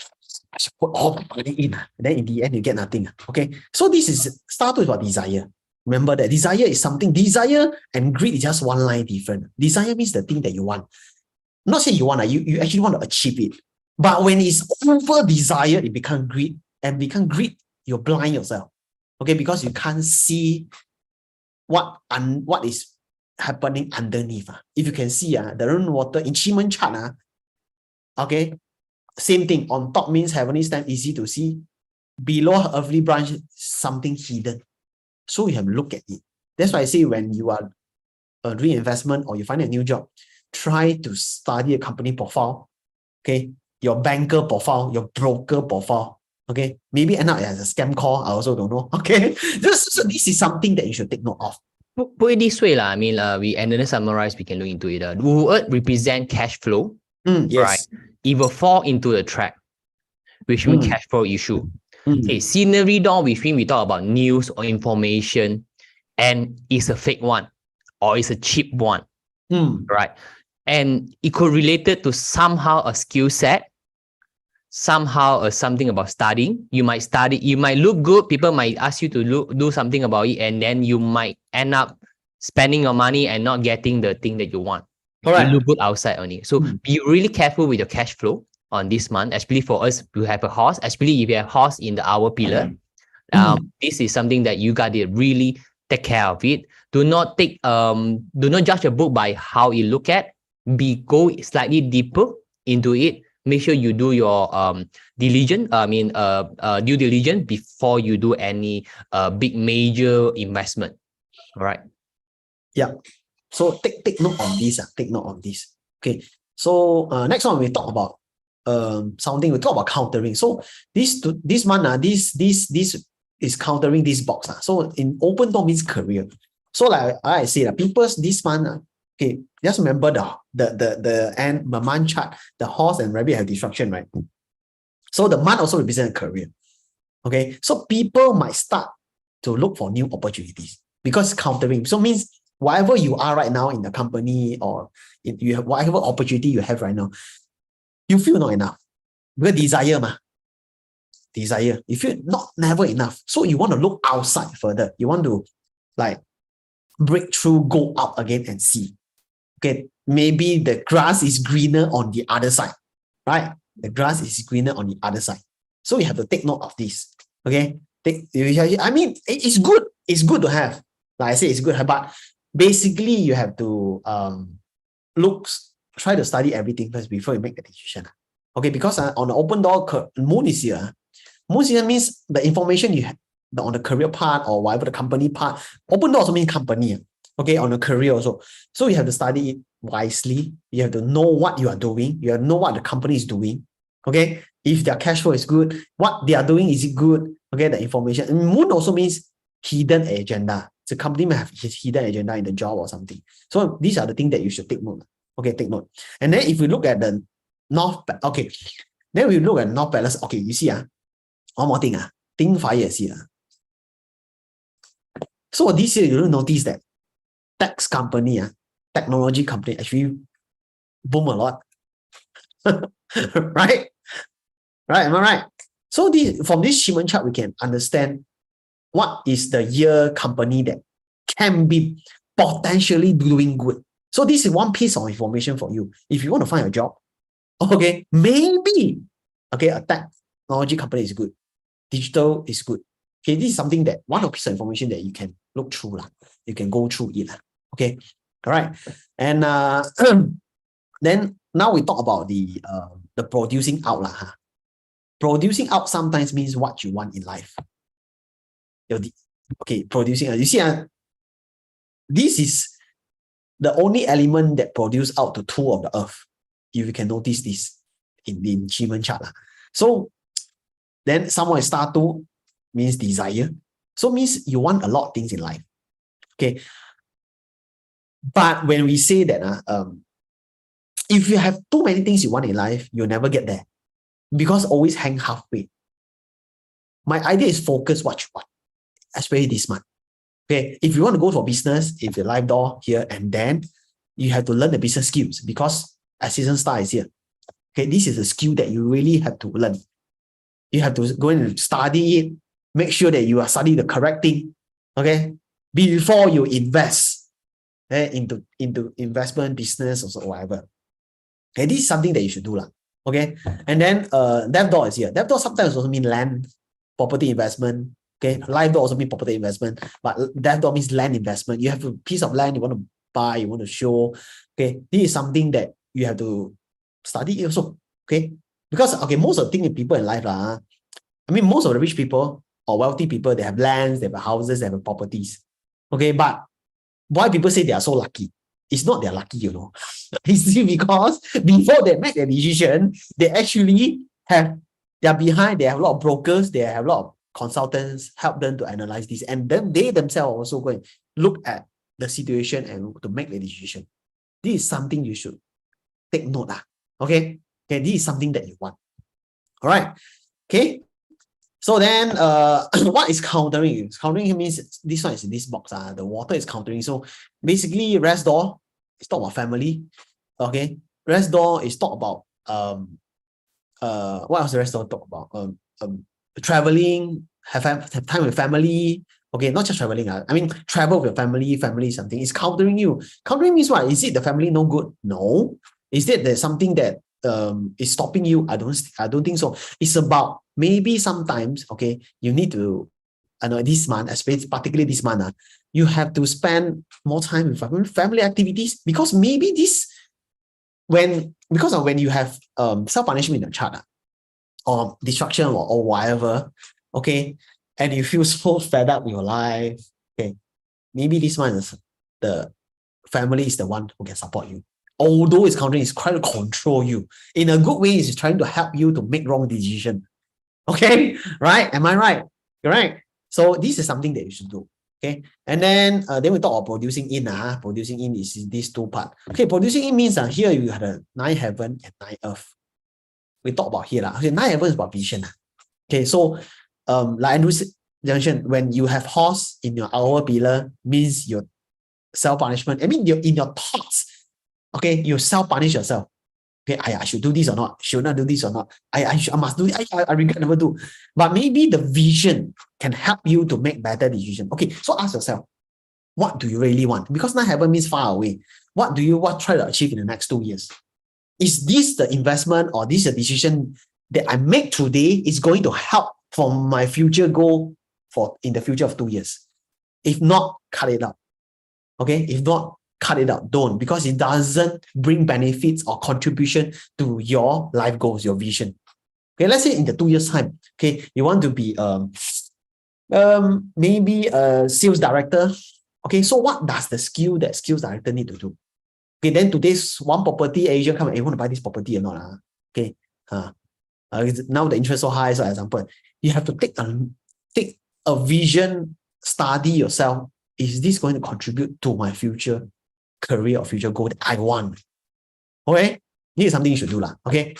I should put all my money in. And then in the end, you get nothing. Okay, so this is start with about desire. Remember that desire is something, desire and greed is just one line different. Desire means the thing that you want. Not say you want, you actually want to achieve it. But when it's over desire, it becomes greed. And become greed, you blind yourself. Okay, because you can't see what is happening underneath. If you can see the rainwater in Qimeng chart, okay, same thing. On top means heavenly stamp, easy to see. Below earthly branch, something hidden. So you have to look at it. That's why I say when you are doing investment or you find a new job, try to study a company profile. Okay, your banker profile, your broker profile. Okay, maybe end up as a scam call. I also don't know. Okay, so this is something that you should take note of. Put it this way, I mean, and then summarize, we can look into it. Would represent cash flow, yes. Right? It will fall into the trap, which means cash flow issue. Okay, scenery door, which means we talk about news or information, and it's a fake one or it's a cheap one, right? And it could relate it to somehow a skill set, somehow something about studying. You might study, you might look good, people might ask you to do something about it, and then you might end up spending your money and not getting the thing that you want. Correct. You look good outside only. So be really careful with your cash flow on this month, especially for us who have a horse, especially if you have horse in the hour pillar. This is something that you got to really take care of it. Do not judge a book by how you look at. Go slightly deeper into it. Make sure you do your due diligence before you do any big major investment. All right. Yeah. So take note of this. Take note of this. Okay. So next one we talk about something. We talk about countering. So this month this is countering this box. So in open door means career. So like I say, people this month. Okay, just remember the month chart, the horse and rabbit have destruction, right? So the month also represents a career. Okay, so people might start to look for new opportunities because countering. So means whatever you are right now in the company or you have whatever opportunity you have right now, you feel not enough. Because desire. You feel never enough. So you want to look outside further. You want to like break through, go out again and see. Okay, maybe the grass is greener on the other side, right? The grass is greener on the other side. So you have to take note of this. Okay, I mean, it's good. It's good to have. Like I say, it's good, but basically you have to try to study everything first before you make the decision. Okay, because on the open door, moon is here. Moon here means the information you have on the career part or whatever the company part. Open door also means company. Okay, on a career also. So you have to study it wisely. You have to know what you are doing. You have to know what the company is doing. Okay, if their cash flow is good, what they are doing, is it good? Okay, the information. And moon also means hidden agenda. The company may have hidden agenda in the job or something. So these are the things that you should take note. Okay, take note. And then if we look at the north, okay, then we look at north palace. Okay, you see, one more thing, think fire see. So this year you will notice that tech company, technology company actually boom a lot. Right? Right, am I right? So from this Qimeng chart, we can understand what is the year company that can be potentially doing good. So this is one piece of information for you. If you want to find a job, okay, maybe, okay, a technology company is good. Digital is good. Okay, this is something that one piece of information that you can look through. You can go through it. Okay, all right. And then now we talk about the producing out. Producing out sometimes means what you want in life. Okay, producing out. You see, this is the only element that produce out the tool of the earth. If you can notice this in the achievement chart. So then someone is star 2 means desire. So means you want a lot of things in life. Okay. But when we say that if you have too many things you want in life, you'll never get there. Because always hang halfway. My idea is focus what you want, especially this month. Okay, if you want to go for business, if the live door here, and then you have to learn the business skills because assistant star is here. Okay, this is a skill that you really have to learn. You have to go and study it, make sure that you are studying the correct thing. Okay, before you invest into investment, business, or whatever. Okay, this is something that you should do. Okay, and then dev door is here. Dev door sometimes also mean land, property investment. Okay, live door also means property investment, but dev door means land investment. You have a piece of land you want to buy, you want to show. Okay, this is something that you have to study also. Okay, because most of the thing people in life most of the rich people or wealthy people, they have lands, they have houses, they have properties. Okay, but why people say they are so lucky? It's not they're lucky, It's because before they make a decision, they actually have, they're behind, they have a lot of brokers, they have a lot of consultants help them to analyze this, and then they themselves also go and look at the situation and to make the decision. This is something you should take note. Okay, this is something that you want. All right. Okay. So then, what is countering? Countering means this one is in this box. The water is countering. So basically, rest door is talk about family. Okay, rest door is talk about what else the rest door talk about? Traveling, have time with family. Okay, not just traveling. I mean, travel with your family. Family is something. It's countering you. Countering means what? Is it the family no good? No. Is it there's something that is stopping you? I don't think so. It's about maybe sometimes, okay, you need to, I know this month, especially particularly this month, you have to spend more time with family activities, because maybe this, because of when you have self-punishment in the chart, or destruction or whatever, okay, and you feel so fed up with your life, okay, maybe this one is the family is the one who can support you. Although it's countering, it's trying to control you. In a good way, it's trying to help you to make wrong decision. Okay, right? Am I right? Correct. So this is something that you should do. Okay, and then we talk about producing in. Producing in is these two parts. Okay, producing in means here you have the 9 heaven and 9 earth. We talk about here. Okay, 9 heaven is about vision. Okay, so like Andrew mentioned, when you have horse in your hour pillar, means your self-punishment. I mean, you're in your thoughts. Okay, you self-punish yourself. Okay, I should do this or not? Should not do this or not? I must do it. I regret never do. But maybe the vision can help you to make better decision. Okay, so ask yourself, what do you really want? Because 9 heaven means far away. What do you try to achieve in the next 2 years? Is this the investment or this a decision that I make today is going to help for my future goal in the future of 2 years? If not, cut it out. Okay, if not, cut it out. Don't, because it doesn't bring benefits or contribution to your life goals, your vision. Okay, let's say in the 2 years time, okay, you want to be maybe a sales director. Okay, so what does the skill that sales director need to do? Okay, then today's one property agent come and, hey, want to buy this property or not? Okay, now the interest so high. So, example, you have to take a vision, study yourself. Is this going to contribute to my future career or future goal that I want? Okay, this is something you should do. Okay,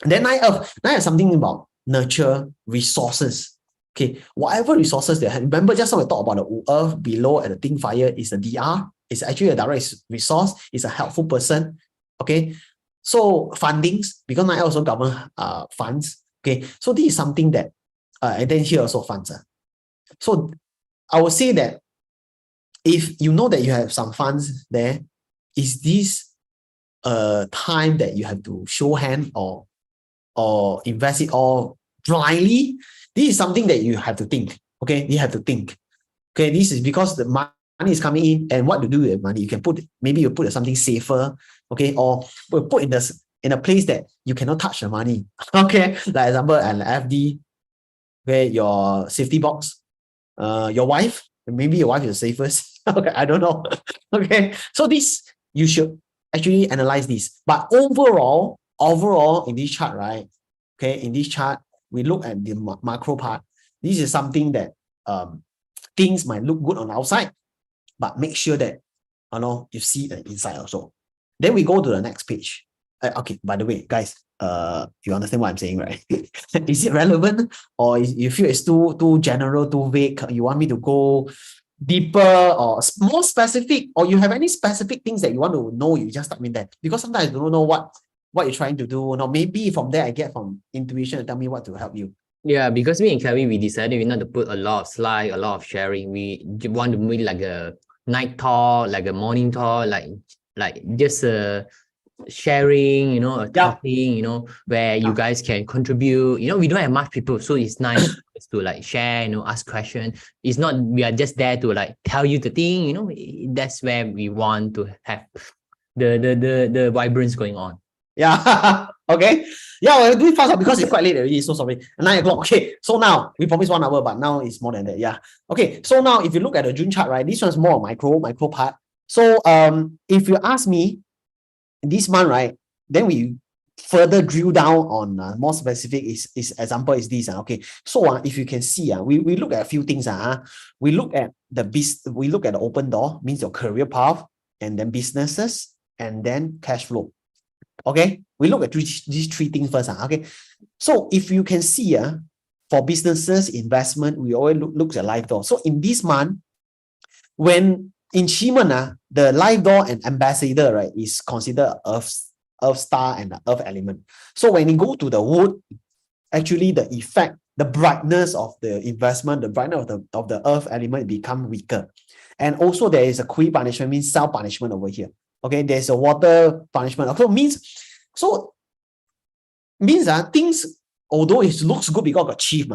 then 9 have something about nurture resources. Okay, whatever resources they have. Remember, just now we talked about the earth below and the thing fire is the DR. It's actually a direct resource. It's a helpful person. Okay, so fundings, because 9 also govern funds. Okay, so this is something that and then here also funds. So I would say that if you know that you have some funds there, is this a time that you have to show hand or invest it all blindly? This is something that you have to think. Okay, you have to think. Okay, this is because the money is coming in, and what to do with money? You can put, maybe you put something safer, okay, or put in a place that you cannot touch the money. Okay, like example, an FD, okay, your safety box, your wife, maybe your wife is the safest. Okay, I don't know. Okay, so this, you should actually analyze this. But overall in this chart, right? Okay, in this chart, we look at the macro part. This is something that things might look good on the outside, but make sure that you see the inside also. Then we go to the next page. Okay, by the way, guys, you understand what I'm saying, right? Is it relevant, or you feel it's too general, too vague? You want me to go deeper or more specific, or you have any specific things that you want to know? You just start with that, because sometimes I don't know what you're trying to do. Now, maybe from there I get from intuition and tell me what to help you. Yeah, because me and Kevin, we decided we not to put a lot of slide, a lot of sharing. We want to make like a night talk, like a morning talk, like just sharing, talking, where you guys can contribute. We don't have much people, so it's nice to like share, ask questions. It's not, we are just there to like tell you the thing, that's where we want to have the vibrance going on. Yeah. Okay. Yeah, we'll do it fast because it's quite late already. So sorry. 9 o'clock. Okay. So now we promised 1 hour, but now it's more than that. Yeah. Okay. So now if you look at the June chart, right, this one's more micro part. So if you ask me this month, right, then we further drill down on more specific is example is this. Okay. So if you can see, we look at a few things. We look at we look at the open door, means your career path, and then businesses, and then cash flow. Okay, we look at these three things first. Okay, so if you can see, for businesses, investment, we always look at live door. So in this month, when in Shimon, the live door and ambassador, right, is considered earth star and the earth element. So when you go to the wood, actually the effect, the brightness of the investment, the brightness of the earth element become weaker. And also there is a qui punishment, means self punishment over here. Okay, there's a water punishment. Also means things, although it looks good because got chief,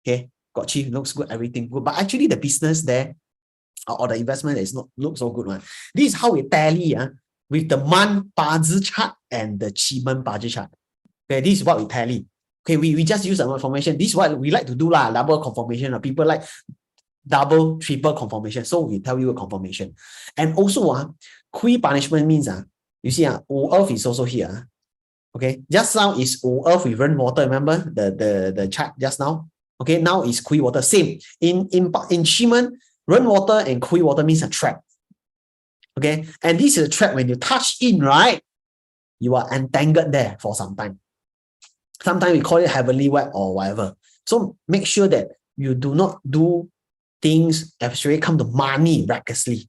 okay, got chief, looks good, everything good, but actually the business there or the investment is not look so good. This is how we tally with the month Bazi chart and the Chiman Bazi chart. Okay, this is what we tally. Okay, we just use some information. This is what we like to do, double confirmation. People like double, triple confirmation. So we tell you a confirmation. And also, qui punishment means, you see, earth is also here. Okay, just now is earth with rain water. Remember the chart just now? Okay, now is qui water. Same. In Shimon, rain water and qui water means a trap. Okay, and this is a trap. When you touch in, right, you are entangled there for some time. Sometimes we call it heavenly web or whatever. So make sure that you do not do things actually come to money recklessly.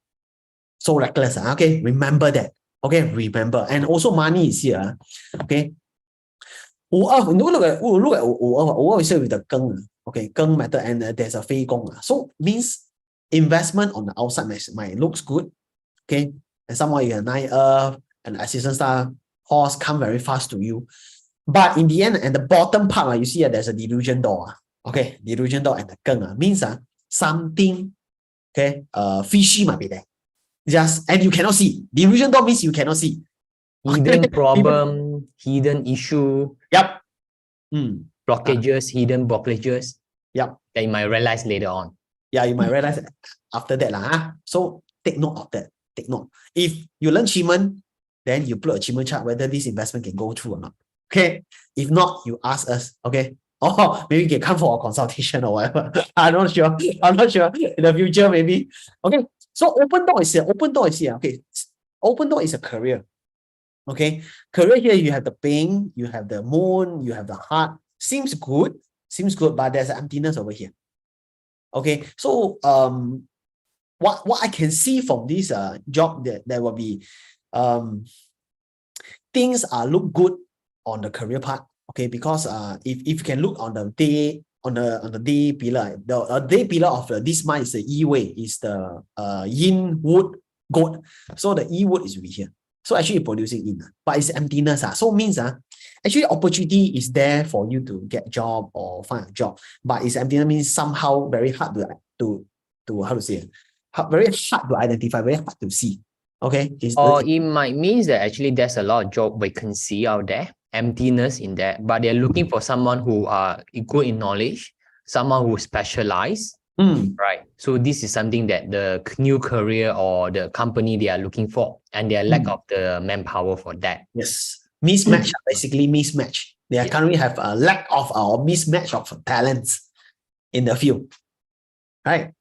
So reckless. Okay, remember that. Okay, remember. And also money is here. Okay. Look at we say with the geng. Okay, geng method, and there's a fei gong. So means investment on the outside might looks good. Okay, and somehow you have 9 earth and assistant star horse come very fast to you. But in the end, and the bottom part, you see there's a delusion door. Okay, delusion door and the geng means something, okay, fishy might be there. And you cannot see. Delusion door means you cannot see. Hidden problem, hidden issue. Yep. Blockages, hidden blockages. Yep. That you might realize later on. Yeah, you might realize after that. So take note of that. Take note. If you learn Shimon, then you put a Shimon chart whether this investment can go through or not. Okay. If not, you ask us. Okay. Or maybe you can come for a consultation or whatever. I'm not sure. In the future, maybe. Okay. So open door is here. Okay. Open door is a career. Okay. Career here, you have the ping, you have the moon, you have the heart. Seems good, but there's an emptiness over here. Okay. So what I can see from this job, that there will be things look good on the career part. Okay, because if you can look on the day the day pillar, the day pillar of this month is the Yi Wei, is the yin wood goat. So the Yi wood is over here. So actually producing yin, but it's emptiness. So means actually opportunity is there for you to get job or find a job, but it's emptiness means somehow very hard to how to say it, very hard to identify, very hard to see. Okay. Or it might means that actually there's a lot of job vacancy out there, emptiness in there, but they're looking for someone who are good in knowledge, someone who specialize, right? So this is something that the new career or the company they are looking for, and they are lack of the manpower for that. Yes, mismatch, basically mismatch. They currently have a lack of or mismatch of talents in the field, right?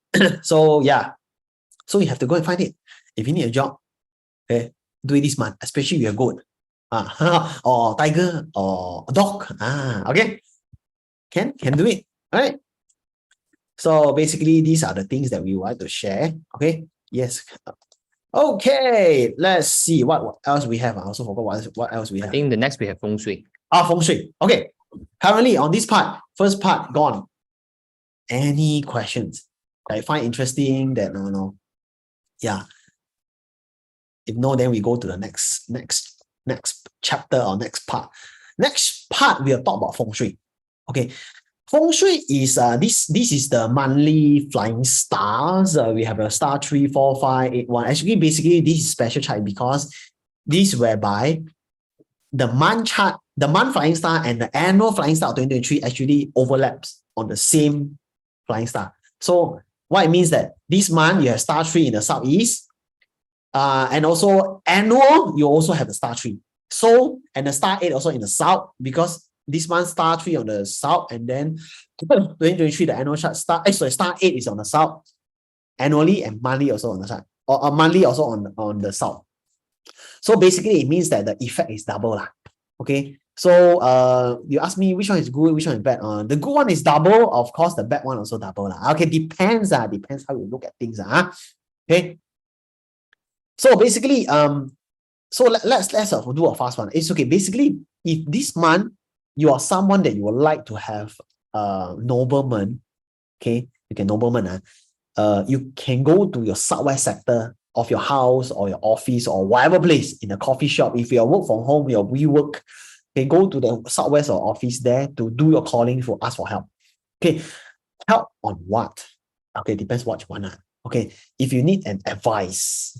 So yeah, so you have to go and find it. If you need a job, okay, do it this month, especially if you're good, or tiger or a dog, okay, can do it, all right? So basically, these are the things that we want to share. Okay, yes. Okay, let's see what else we have. I also forgot what else we have. I think the next we have feng shui. Feng shui. Okay, currently on this part, first part gone. Any questions that I find interesting? That no, yeah. If no, then we go to the next chapter or next part. Next part we'll talk about feng shui. Okay. Feng Shui is this is the monthly flying stars. We have a star 3, 4, 5, 8, 1. Actually, basically, this is special chart because this whereby the month chart, the month flying star and the annual flying star of 2023 actually overlaps on the same flying star. So what it means that this month you have star 3 in the southeast, and also annual you also have the star 3. So and the star 8 also in the south, because this month star 3 on the south, and then 2023 the annual chart star 8 is on the south annually, and monthly also on the side, or monthly also on the south. So basically it means that the effect is double lah. Okay, so you ask me which one is good, which one is bad. The good one is double, of course the bad one also double lah. Okay, depends how you look at things. Okay, so basically so let's do a fast one. It's okay. Basically, if this month you are someone that you would like to have nobleman, okay, you can nobleman, you can go to your southwest sector of your house or your office or whatever place, in a coffee shop. If you are work from home, your WeWork, okay, go to the southwest or office there to do your calling, for ask for help. Okay, help on what? Okay, depends what you want. Okay, if you need an advice,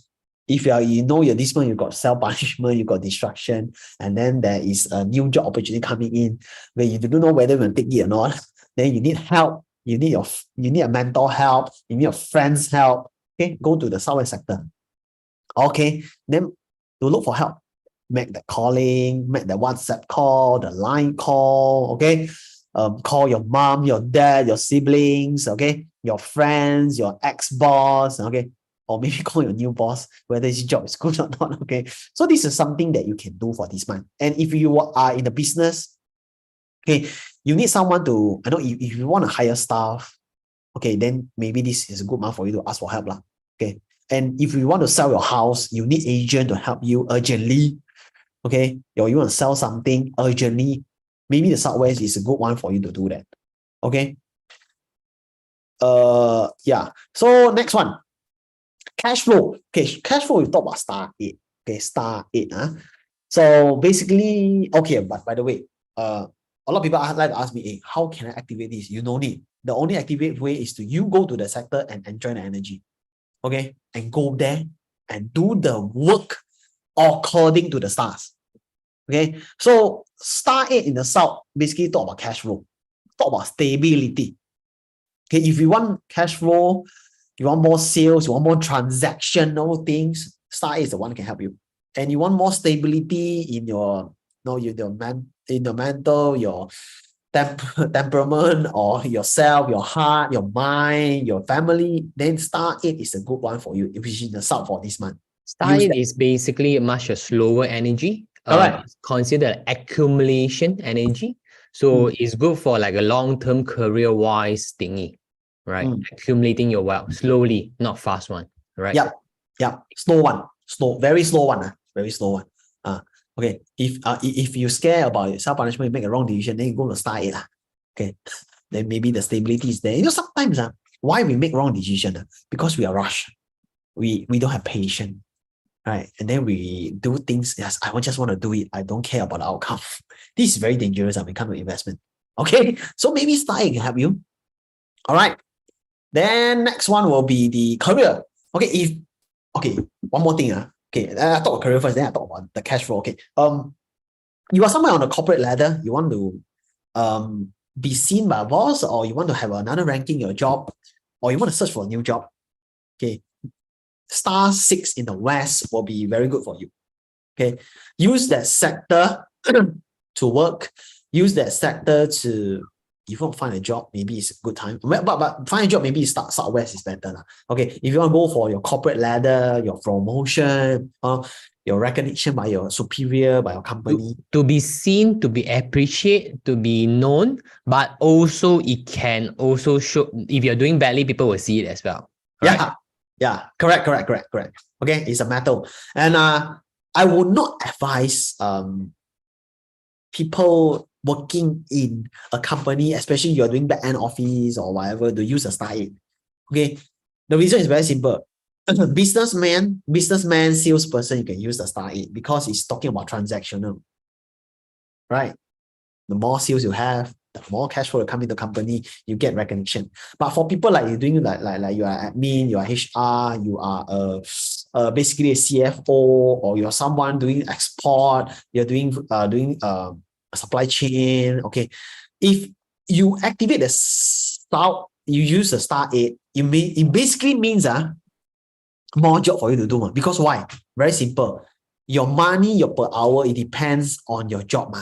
if you're this one, you got self-punishment, you got distraction, and then there is a new job opportunity coming in where you don't know whether you will take it or not, then you need help, you need a mentor help, you need your friends help. Okay, go to the southwest sector. Okay, then to look for help, make the calling, make the WhatsApp call, the line call. Okay, call your mom, your dad, your siblings. Okay, your friends, your ex-boss. Okay, or maybe call your new boss whether his job is good or not. Okay, so this is something that you can do for this month. And if you are in the business, okay, you need someone to, I know if you want to hire staff, okay, then maybe this is a good month for you to ask for help lah. Okay, and if you want to sell your house, you need agent to help you urgently. Okay, or you want to sell something urgently, maybe the southwest is a good one for you to do that. Okay, yeah. So next one, cash flow. Okay, cash flow, we talk about star 8. Okay, star 8. So basically, okay, but by the way, a lot of people like to ask me, hey, how can I activate this? You no need. The only activate way is to you go to the sector and enjoy the energy. Okay, and go there and do the work according to the stars. Okay, so star 8 in the south basically talk about cash flow, talk about stability. Okay, if you want cash flow, you want more sales, you want more transactional things, star 8 is the one that can help you. And you want more stability in your mental, your temperament, or yourself, your heart, your mind, your family, then star 8 is a good one for you, which is in the south for this month. Star 8 is basically much a slower energy. It's considered accumulation energy. So it's good for like a long-term career-wise thingy, right? Accumulating your wealth slowly, not fast one, right? Yeah. Slow one. Very slow one. Very slow one. Okay. If you scare about self-punishment, you make a wrong decision, then you go to star 8. Okay. then maybe the stability is there. Sometimes why we make wrong decision? Because we are rushed. We don't have patience. Right. And then we do things. Yes, I just want to do it. I don't care about the outcome. This is very dangerous when it comes to investment. Okay. So maybe starting can help you. All right. Then next one will be the career. Okay. One more thing. Okay. I talk about career first, then I talk about the cash flow. Okay. You are somewhere on the corporate ladder. You want to be seen by a boss, or you want to have another ranking in your job, or you want to search for a new job. Okay. Star 6 in the West will be very good for you. Okay. Use that sector to work. Use that sector to, if you want to find a job, maybe it's a good time. But find a job, maybe Southwest is better. Okay. If you want to go for your corporate ladder, your promotion, your recognition by your superior, by your company. To be seen, to be appreciated, to be known, but also it can also show, if you're doing badly, people will see it as well. Right? Yeah. Correct. Okay. It's a metal. And I would not advise people working in a company, especially you're doing back-end office or whatever, to use a star 8. Okay. The reason is very simple. Businessman, salesperson, you can use the star 8 because it's talking about transactional. Right? The more sales you have, the more cash flow will come into the company, you get recognition. But for people like you're doing like you are admin, you are HR, you are basically a CFO, or you're someone doing export, you're doing supply chain. Okay, if you activate the star, you use the star 8, it basically means more job for you to do. Because why? Very simple. Your money, your per hour, it depends on your job.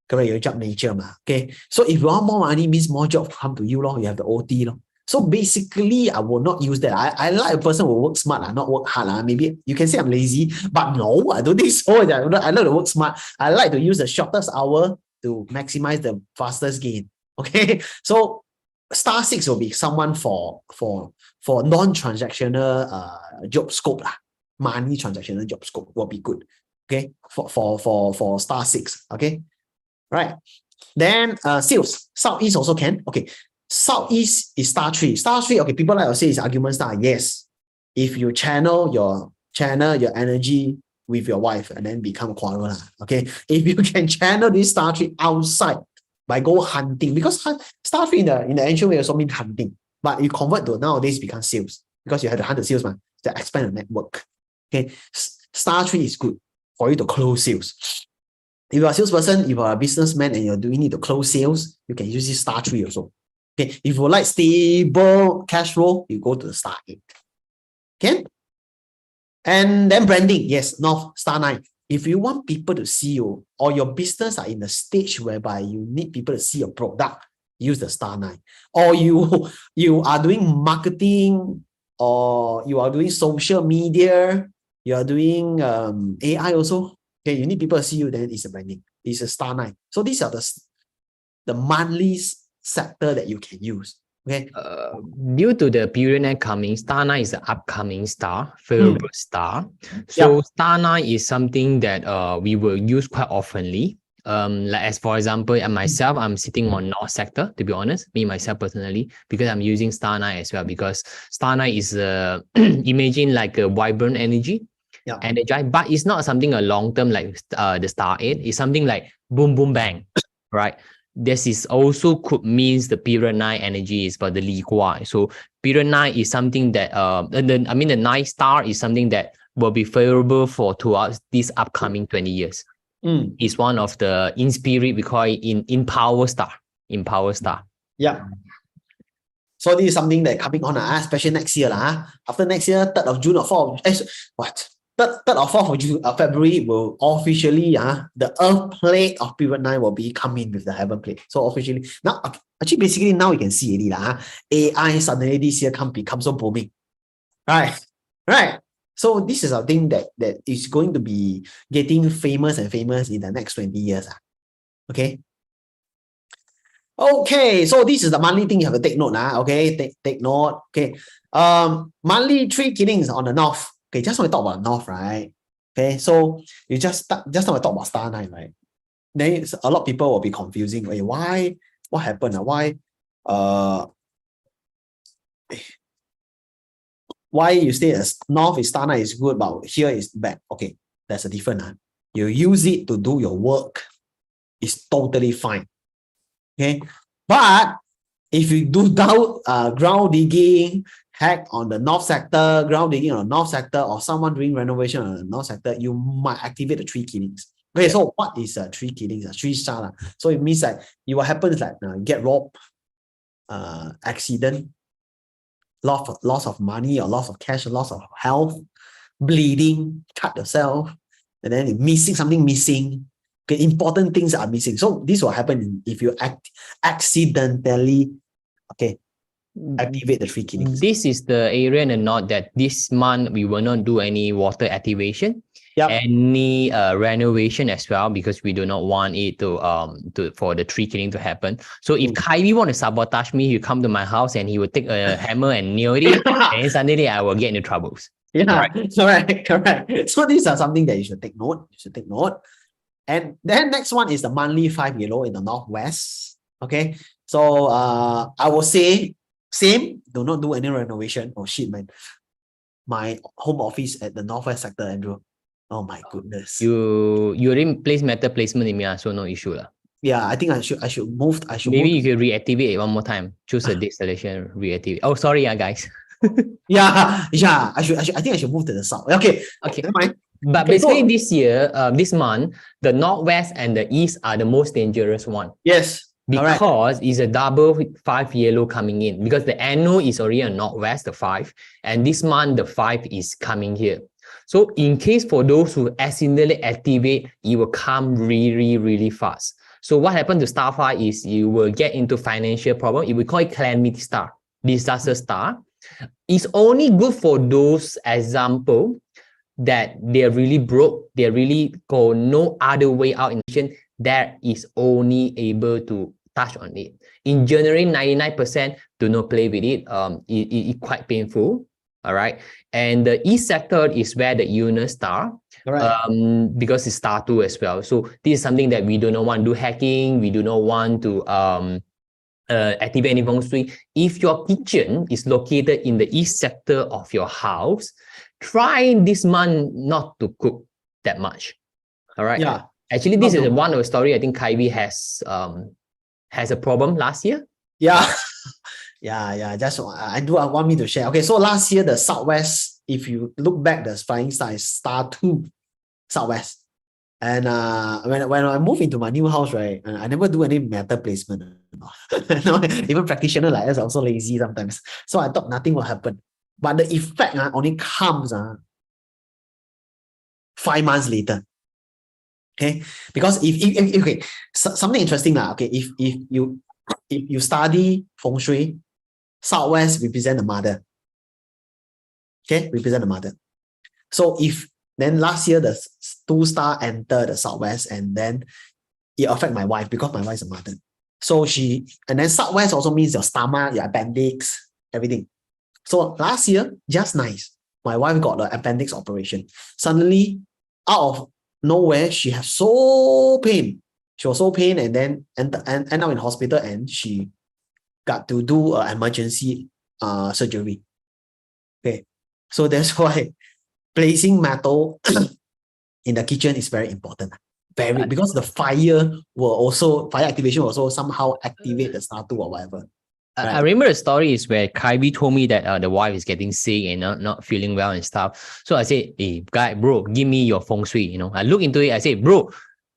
Correct, your job nature. Okay. So if you want more money, means more job come to you. You have the OT. So basically, I will not use that. I like a person who work smart, not work hard. Maybe you can say I'm lazy, but no, I don't think so. I like to work smart. I like to use the shortest hour to maximize the fastest gain. Okay. So star 6 will be someone for non-transactional job scope. Money transactional job scope will be good. Okay. For star 6. Okay. Right. Then sales. Southeast also can. Okay. Southeast is star 3. Star 3, okay, people like to say is argument star. Yes. If you channel your energy with your wife and then become a quarrel. Okay. If you can channel this star 3 outside by go hunting, because star 3 in the ancient way also mean hunting. But you convert to nowadays become sales because you have to hunt the salesman to expand the network. Okay. Star 3 is good for you to close sales. If you're a salesperson, if you're a businessman and you need to close sales, you can use this star 3 also. Okay. If you like stable cash flow, you go to the star 8. Okay. And then branding. Yes, North, star 9. If you want people to see you, or your business are in the stage whereby you need people to see your product, use the star 9. Or you are doing marketing, or you are doing social media, you are doing AI also. Okay, you need people to see you, then it's a branding. It's a star 9. So these are the monthly sector that you can use. Okay. Due to the period 9 coming, star 9 is the upcoming star, favorable star. So star 9 is something that we will use quite oftenly. Like as for example, myself, I'm sitting on North sector, to be honest, me myself personally, because I'm using star 9 as well, because star 9 is imagine like a vibrant energy. Energize, but it's not something a long term like the star 8. It's something like boom boom bang, right? This is also could means the period 9 energy is for the Li Gua. So period 9 is something that the 9 star is something that will be favorable for towards this upcoming 20 years. It's one of the in spirit we call it in power star. In power star. Yeah. So this is something that coming on, especially next year. After next year, 3rd of June or 4th of 3rd or 4th of February will officially, the Earth plate of period 9 will be coming with the heaven plate. So officially, now, actually, basically now we can see it. AI suddenly this year become so booming. Right. So this is a thing that is going to be getting famous in the next 20 years. Okay. Okay, so this is the monthly thing you have to take note. Okay, take note. Okay. Monthly 3 killings on the North. Okay, just want to talk about North, right? Okay, so you just want to talk about star 9, right? Then a lot of people will be confusing. Why? What happened? Why why you say as north is star 9 is good, but here is bad. Okay, there's a difference. You use it to do your work, it's totally fine. Okay, but if you do down ground digging, hack on the north sector, ground digging on the north sector, or someone doing renovation on the north sector, you might activate the 3 killings. Okay, so what is 3 killings? 3 star. So it means that it will happen like get robbed, accident, loss of money or loss of cash, loss of health, bleeding, cut yourself, and then missing something missing. Okay, important things are missing. So this will happen if you accidentally activate the 3 killings. This is the area in the north that this month we will not do any water activation, any renovation as well, because we do not want it to for the 3 killing to happen. So if Kyrie want to sabotage me, he come to my house and he will take a hammer and nail it, and suddenly I will get into troubles. Yeah, correct. So these are something that you should take note. And then next one is the monthly 5 yellow in the northwest. Okay, so I will say same. Do not do any renovation. Oh shit, man! My home office at the northwest sector, Andrew. Oh my goodness. You didn't place metal placement in me, so no issue lah. Yeah, I think I should move. Maybe you could reactivate it one more time. Choose a date selection, reactivate. Oh, sorry, guys. yeah. I think I should move to the south. Okay. Never mind. But basically this year, this month, the northwest and the east are the most dangerous one. Yes. Because it's a double 5 yellow coming in. Because the annual is already a northwest, the 5. And this month, the 5 is coming here. So in case for those who accidentally activate, it will come really, really fast. So what happened to star 5 is you will get into financial problem. We call it calamity star, disaster star. It's only good for those example that they're really broke, they really go no other way out in that is only able to touch on it. In January, 99% do not play with it. It's quite painful. All right. And the east sector is where the Uranus star, because it's star 2 as well. So this is something that we do not want to do hacking. We do not want to activate any feng shui. If your kitchen is located in the east sector of your house, try this month not to cook that much. All right. Yeah. Actually, this is one of the story. I think Kyrie has a problem last year. Yeah. Yeah. Just I want me to share. Okay, so last year the southwest, if you look back, the flying star is star 2 southwest. And when I moved into my new house, right, I never do any metal placement. Even practitioner like us are also lazy sometimes. So I thought nothing will happen. But the effect only comes 5 months later. Okay, because if something interesting okay, if you study feng shui, southwest represent the mother. Okay, represent the mother. So if then last year the 2 star enter the southwest, and then it affect my wife because my wife is a mother. So and then southwest also means your stomach, your appendix, everything. So last year, just nice, my wife got the appendix operation. Suddenly, out of nowhere, she has so pain. She was so pain, and then end up in hospital, and she got to do an emergency surgery. Okay, so that's why placing metal in the kitchen is very important. Because the fire activation will also somehow activate the star 2 or whatever. Right. I remember the story is where Kyrie told me that the wife is getting sick and not feeling well and stuff. So I said, hey, bro, give me your feng shui. I look into it. I said, bro,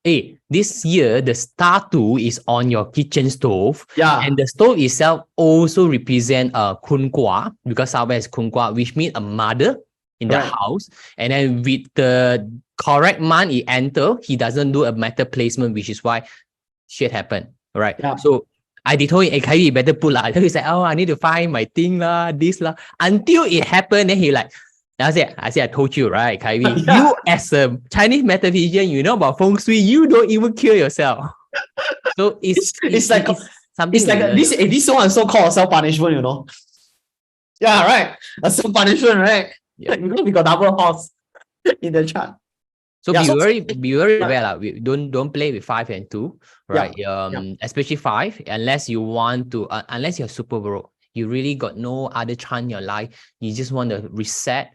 hey, this year the star 2 is on your kitchen stove. Yeah. And the stove itself also represent Kun Kwa, because Southwest is Kun Kwa, which means a mother in the house. And then with the correct month he enter, he doesn't do a metal placement, which is why shit happened. Right. Yeah. So I did told him, hey, Kyrie, you better pull lah. He's like, oh, I need to find my thing lah, this lah. Until it happened, then he like, I said, I told you, right, Kyrie, you as a Chinese metaphysician, you know about feng shui, you don't even kill yourself. So it's like something. It's like this one so called self-punishment, Yeah, right. A self-punishment, right? Yeah. Because we got double horse in the chart. So Yeah, be very aware lah. We don't play with 5 and 2, right? Especially 5, unless you want to, unless you're super broke, you really got no other chance in your life. You just want to reset,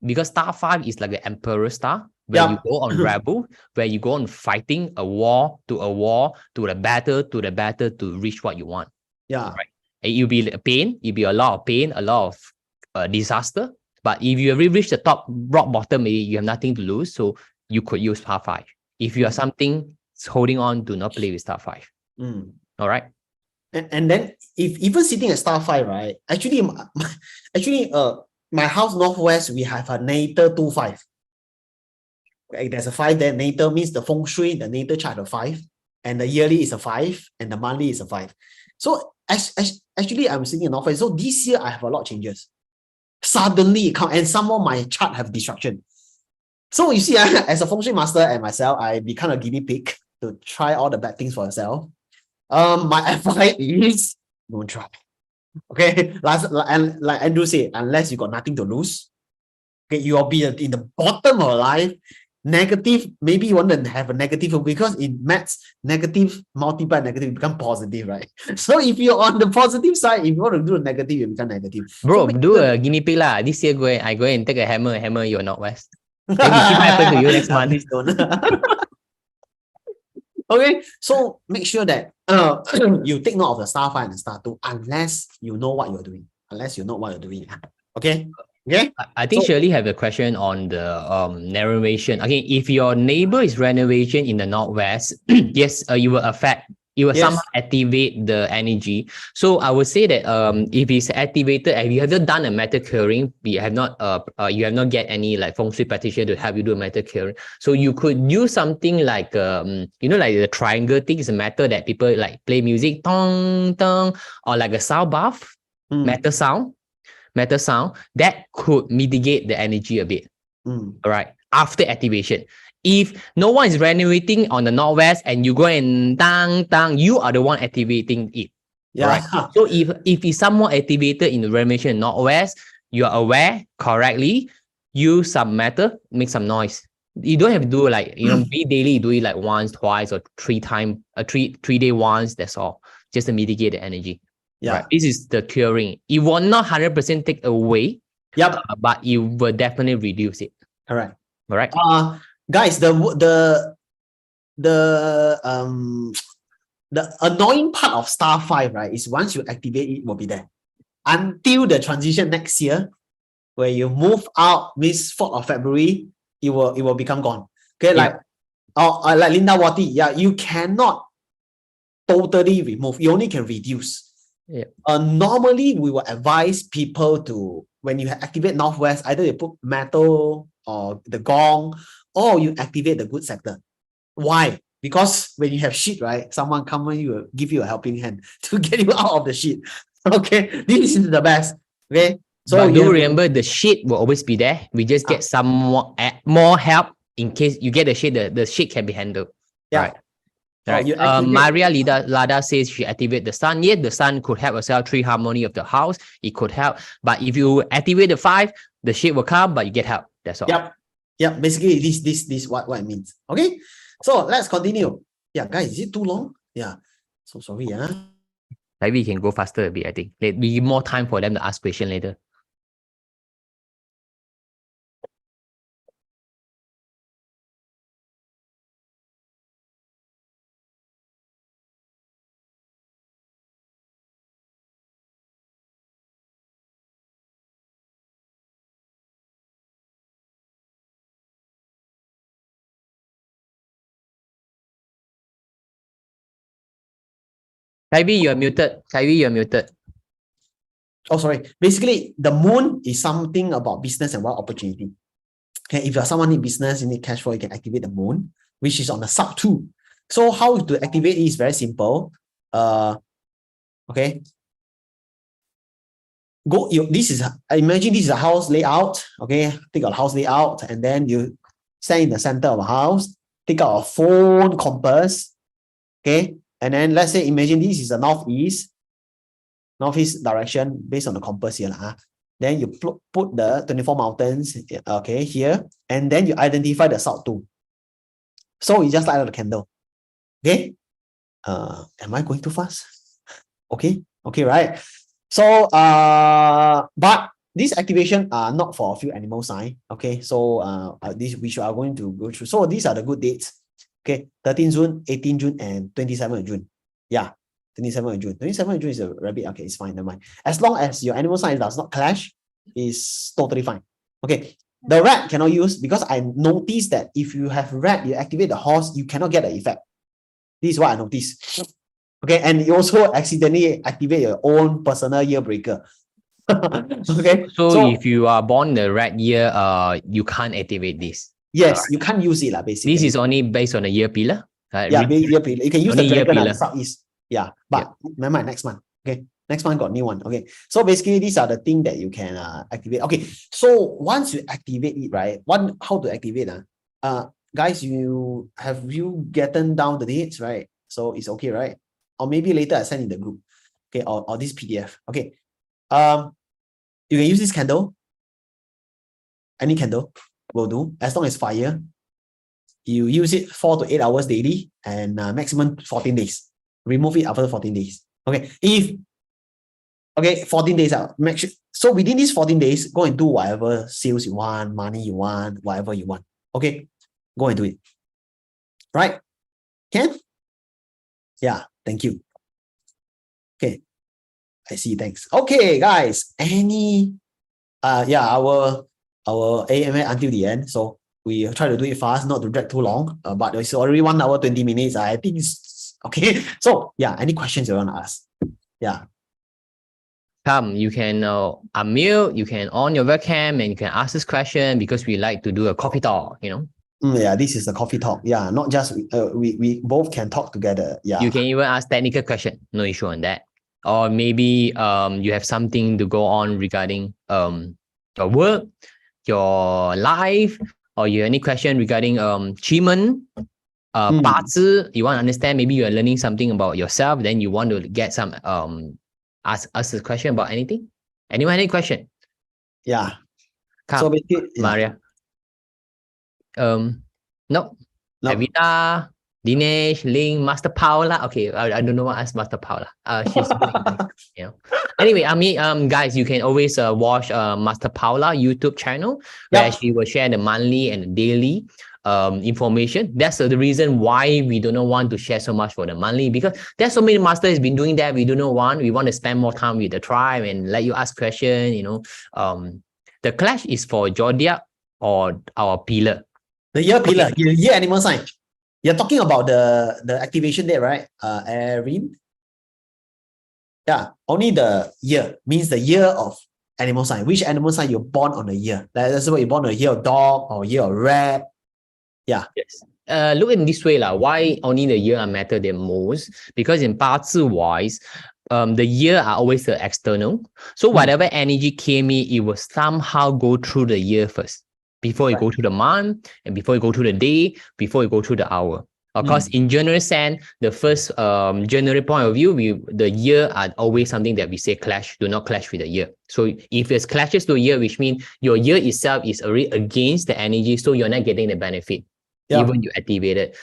because star 5 is like the emperor star, where you go on rebel, where you go on fighting a war, to the battle, to reach what you want. Yeah. Right. It'll be a pain. It'll be a lot of pain, a lot of disaster. But if you already reach the top, rock bottom, maybe you have nothing to lose. So you could use star 5. If you are something holding on, do not play with star 5. All right. And then if even sitting at star 5, right? Actually, my house northwest, we have a natal 2-5. Okay, there's a 5 there. Natal means the feng shui, the natal chart of 5, and the yearly is a 5, and the monthly is a 5. So actually, I'm sitting in northwest. So this year I have a lot of changes. Suddenly it comes, and some of my chart have destruction. So you see, as a feng shui master and myself, I become a guinea pig to try all the bad things for yourself. My advice is don't try. Okay, and like Andrew said, unless you got nothing to lose, okay, you'll be in the bottom of life. Negative, maybe you want to have a negative, because in maths, negative multiply negative become positive, right? So if you're on the positive side, if you want to do a negative, you become negative. Bro, so do a guinea pig lah. This year, I go and take a hammer your northwest. Then we see what happens to you next month. Okay, so make sure that you take note of the star 5 and star 2, unless you know what you're doing. Okay. Okay. I think Shirley have a question on the renovation. Okay, if your neighbor is renovation in the northwest, yes, you will affect. It will somehow activate the energy. So I would say that if it's activated, if you have not done a metal clearing, you have not get any like feng shui practitioner to help you do a metal clearing. So you could use something like you know, like the triangle thing is a metal that people like play music, tong tong, or like a sound bath, metal sound that could mitigate the energy a bit. All right, after activation. If no one is renovating on the northwest and you go and tang, you are the one activating it. Yeah. Right. So if it's somewhat activated in the renovation in northwest, you are aware correctly, use some metal, make some noise. You don't have to do like, you know, be daily, do it like once, twice, or 3 times, three day once. That's all, just to mitigate the energy. Yeah. Right? This is the curing. It will not 100% take away. Yep. But you will definitely reduce it. Correct. All right. Guys, the annoying part of star 5, right, is once you activate it, will be there until the transition next year, where you move out, means 4th of February, it will become gone. Okay, like like Linda Wati, you cannot totally remove, you only can reduce. Normally we will advise people to, when you activate northwest, either you put metal or the gong, or you activate the good sector. Why? Because when you have shit, right, someone come and you give you a helping hand to get you out of the shit. Okay, this is the best. Okay, so but do remember, the shit will always be there. We just get some more help in case you get the shit. The shit can be handled. Right. Right. Maria Lada says she activate the sun. Yeah, the sun could help yourself 3 harmony of the house. It could help. But if you activate the 5, the shit will come, but you get help. That's all. Yep. Basically, this what it means. Okay. So let's continue. Yeah, guys, is it too long? Yeah. So sorry. Maybe we can go faster a bit, I think. There'll be more time for them to ask questions later. Kyrie, you're muted. Oh, sorry. Basically, the moon is something about business and wealth opportunity. Okay, if you're someone in business, you need cash flow, you can activate the moon, which is on the sub 2. So how to activate it is very simple. Okay. Imagine this is a house layout. Okay, take a house layout, and then you stand in the center of a house, take out a phone compass. Okay, and then let's say, imagine this is a northeast direction based on the compass here. Then you put the 24 mountains, okay, here, and then you identify the south 2. So you just light up the candle. Okay. Am I going too fast? Okay. Okay, right. So but these activation are not for a few animal sign. Okay. So these which we are going to go through. So these are the good dates. Okay, 13 June, 18 June, and 27 June. Yeah, 27 June. 27 June is a rabbit. Okay, it's fine, never mind. As long as your animal sign does not clash, is totally fine. Okay, the rat cannot use because I noticed that if you have rat, you activate the horse, you cannot get the effect. This is what I noticed. Okay, and you also accidentally activate your own personal year breaker. Okay, so if you are born in the rat year, you can't activate this. yes, you can't use it basically. This is only based on a year pillar. Yeah, year pillar. You can use only the year dragon pillar. and the southeast. Yeah, but remember next month. Okay, next month got new one. Okay, so basically these are the things that you can activate. Okay, so once you activate it, right? How to activate? Guys, have you gotten down the dates, right? So it's okay, right? Or maybe later I send in the group. Okay, or this PDF. Okay, you can use this candle. Any candle will do as long as fire. You use it 4 to 8 hours daily and maximum 14 days. Remove it after 14 days. Okay. 14 days out. Make sure. So within these 14 days, go and do whatever sales you want, money you want, whatever you want. Okay. Go and do it. Right? Can? Yeah. Thank you. Okay. I see. Thanks. Okay, guys. Our AMA until the end. So we try to do it fast, not to drag too long. But it's already 1 hour, 20 minutes. I think it's okay. So yeah, any questions you want to ask? Yeah. Come, you can unmute, you can on your webcam, and you can ask this question because we like to do a coffee talk, Yeah, this is the coffee talk. Yeah, not just we both can talk together. Yeah. You can even ask technical question. No issue on that. Or maybe you have something to go on regarding your work, your life, or you have any question regarding achievement, 八字, you want to understand, maybe you are learning something about yourself, then you want to get some ask us a question about anything. Anyone any question? Yeah. Come, so basically, Maria. No. Evita, Dinesh, Ling, Master Paula. Okay, I don't know what ask Master Paula. She's doing, Anyway, I mean, guys, you can always watch Master Paula YouTube channel where she will share the monthly and the daily information. That's the reason why we do not want to share so much for the monthly, because there's so many masters been doing that. We do not want. We want to spend more time with the tribe and let you ask questions. The clash is for zodiac or our pillar. The year pillar, year animal sign. You're talking about the activation date, right? Erin? Yeah, only the year means the year of animal sign. Which animal sign you're born on a year? That's what you're born on a year of dog or year of rat. Yeah. Yes. Look at it this way, why only the year matter the most? Because in 八字 wise, the year are always the external. So whatever energy came in, it will somehow go through the year first. Before you go to the month, and before you go to the day, before you go to the hour. Of course, in general sense, the first general point of view, the year are always something that we say clash, do not clash with the year. So if there's clashes to a year, which means your year itself is already against the energy, so you're not getting the benefit. Even you activate it.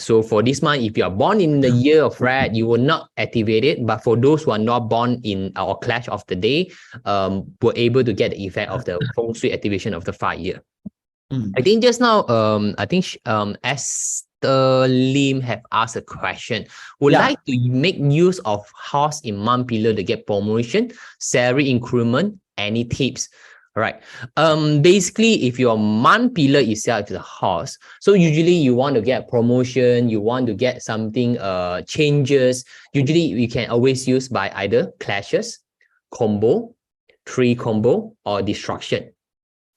So for this month, if you are born in the year of rat, you will not activate it. But for those who are not born in our clash of the day, were able to get the effect of the feng shui activation of the 5 year. I think just now, Esther Lim have asked a question. Would like to make use of horse in month pillar to get promotion, salary increment, any tips? All right. Basically, if your month pillar itself is a horse, so usually you want to get promotion, you want to get something, changes. Usually you can always use by either clashes, combo, tree combo, or destruction.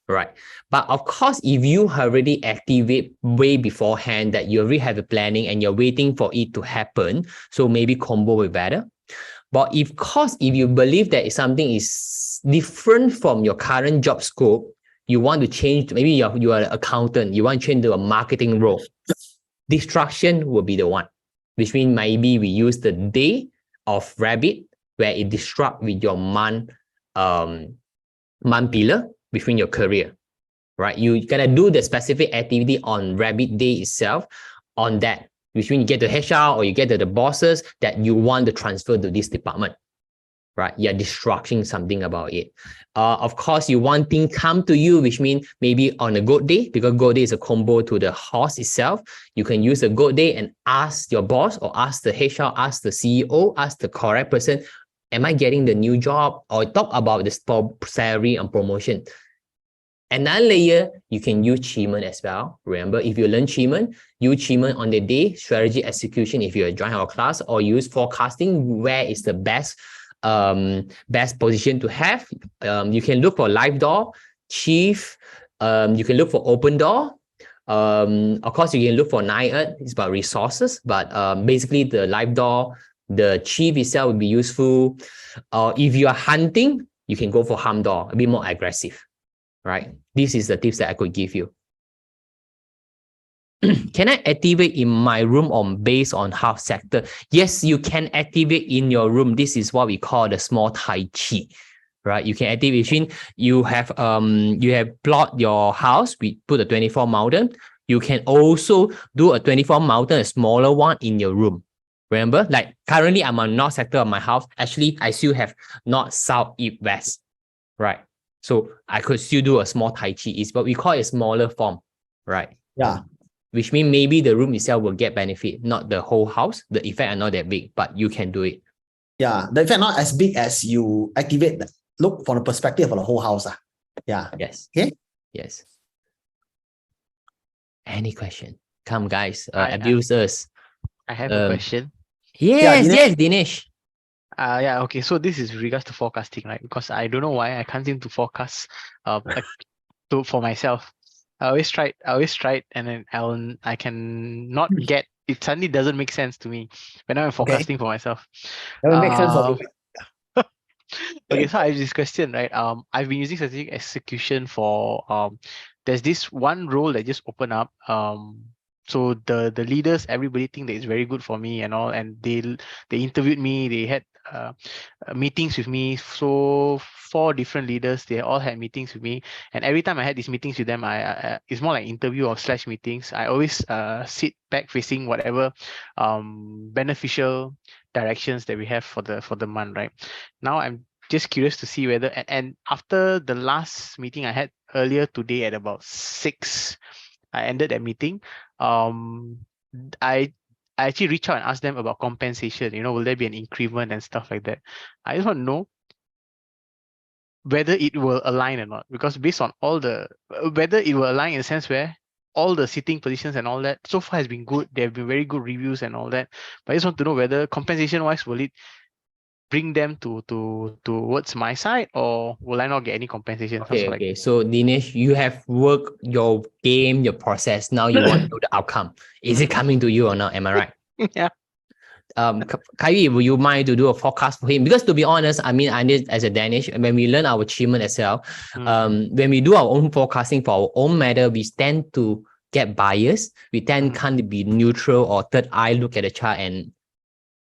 Right. But of course, if you already activate way beforehand that you already have a planning and you're waiting for it to happen, so maybe combo will be better. But if you believe that something is different from your current job scope, you want to change, maybe you are an accountant, you want to change to a marketing role, destruction will be the one, which means maybe we use the day of rabbit where it disrupt with your month pillar between your career. right? You gotta do the specific activity on Rabbit Day itself on that, which means you get to HR or you get to the bosses that you want to transfer to this department, right? You're disrupting something about it. Of course, you want things come to you, which means maybe on a good day, because good day is a combo to the horse itself. You can use a good day and ask your boss or ask the HR, ask the CEO, ask the correct person, am I getting the new job? Or talk about the salary and promotion. Another layer, you can use achievement as well. Remember, if you learn achievement, use achievement on the day, strategy execution if you join our class, or use forecasting, where is the best position to have. You can look for live door, chief, you can look for open door. Of course, you can look for 9 it's about resources, but basically the live door, the chief itself would be useful. If you are hunting, you can go for harm door, a bit more aggressive, right? This is the tips that I could give you. Can I activate in my room based on house sector? Yes, you can activate in your room. This is what we call the small Tai Chi, right? You can activate. You have plot your house. We put a 24 mountain. You can also do a 24 mountain, a smaller one in your room. Remember, like currently I'm on north sector of my house. Actually, I still have north, south, east, west, right? So I could still do a small Tai Chi. It's what we call a smaller form, right? Yeah. Which means maybe the room itself will get benefit, not the whole house. The effect are not that big, but you can do it. Yeah, the effect not as big as you activate. Look from the perspective of the whole house. Yeah. Yes. Okay. Yes. Any question? Come, guys. Abuse us. I have a question. Yes, Dinesh. yes, Dinesh. Yeah, okay. So this is regards to forecasting, right? Because I don't know why I can't seem to forecast for myself. I always tried, and then I can not get it. Suddenly doesn't make sense to me when I'm forecasting for myself. That will make sense for me. Okay, so I have this question, right? I've been using strategic execution for there's this one role that just opened up. So the leaders, everybody think that it's very good for me and all, and they interviewed me. They had meetings with me. So 4 different leaders, they all had meetings with me, and every time I had these meetings with them, I it's more like interview or / meetings. I always sit back facing whatever beneficial directions that we have for the month, right? Now I'm just curious to see whether, and after the last meeting I had earlier today at about 6, I ended that meeting. I actually reached out and asked them about compensation. Will there be an increment and stuff like that? I just want to know whether it will align or not, because based on all whether it will align in the sense where all the sitting positions and all that so far has been good. There have been very good reviews and all that. But I just want to know whether compensation wise, will it bring them towards my side, or will I not get any compensation? Okay. So Dinesh, you have worked your game, your process. Now you want to know the outcome. Is it coming to you or not? Am I right? Yeah. Kyrie, will you mind to do a forecast for him? Because to be honest, I mean, I did as a Danish, when we learn our achievement as well, when we do our own forecasting for our own matter, we tend to get biased. We tend can't be neutral or third eye look at the chart, and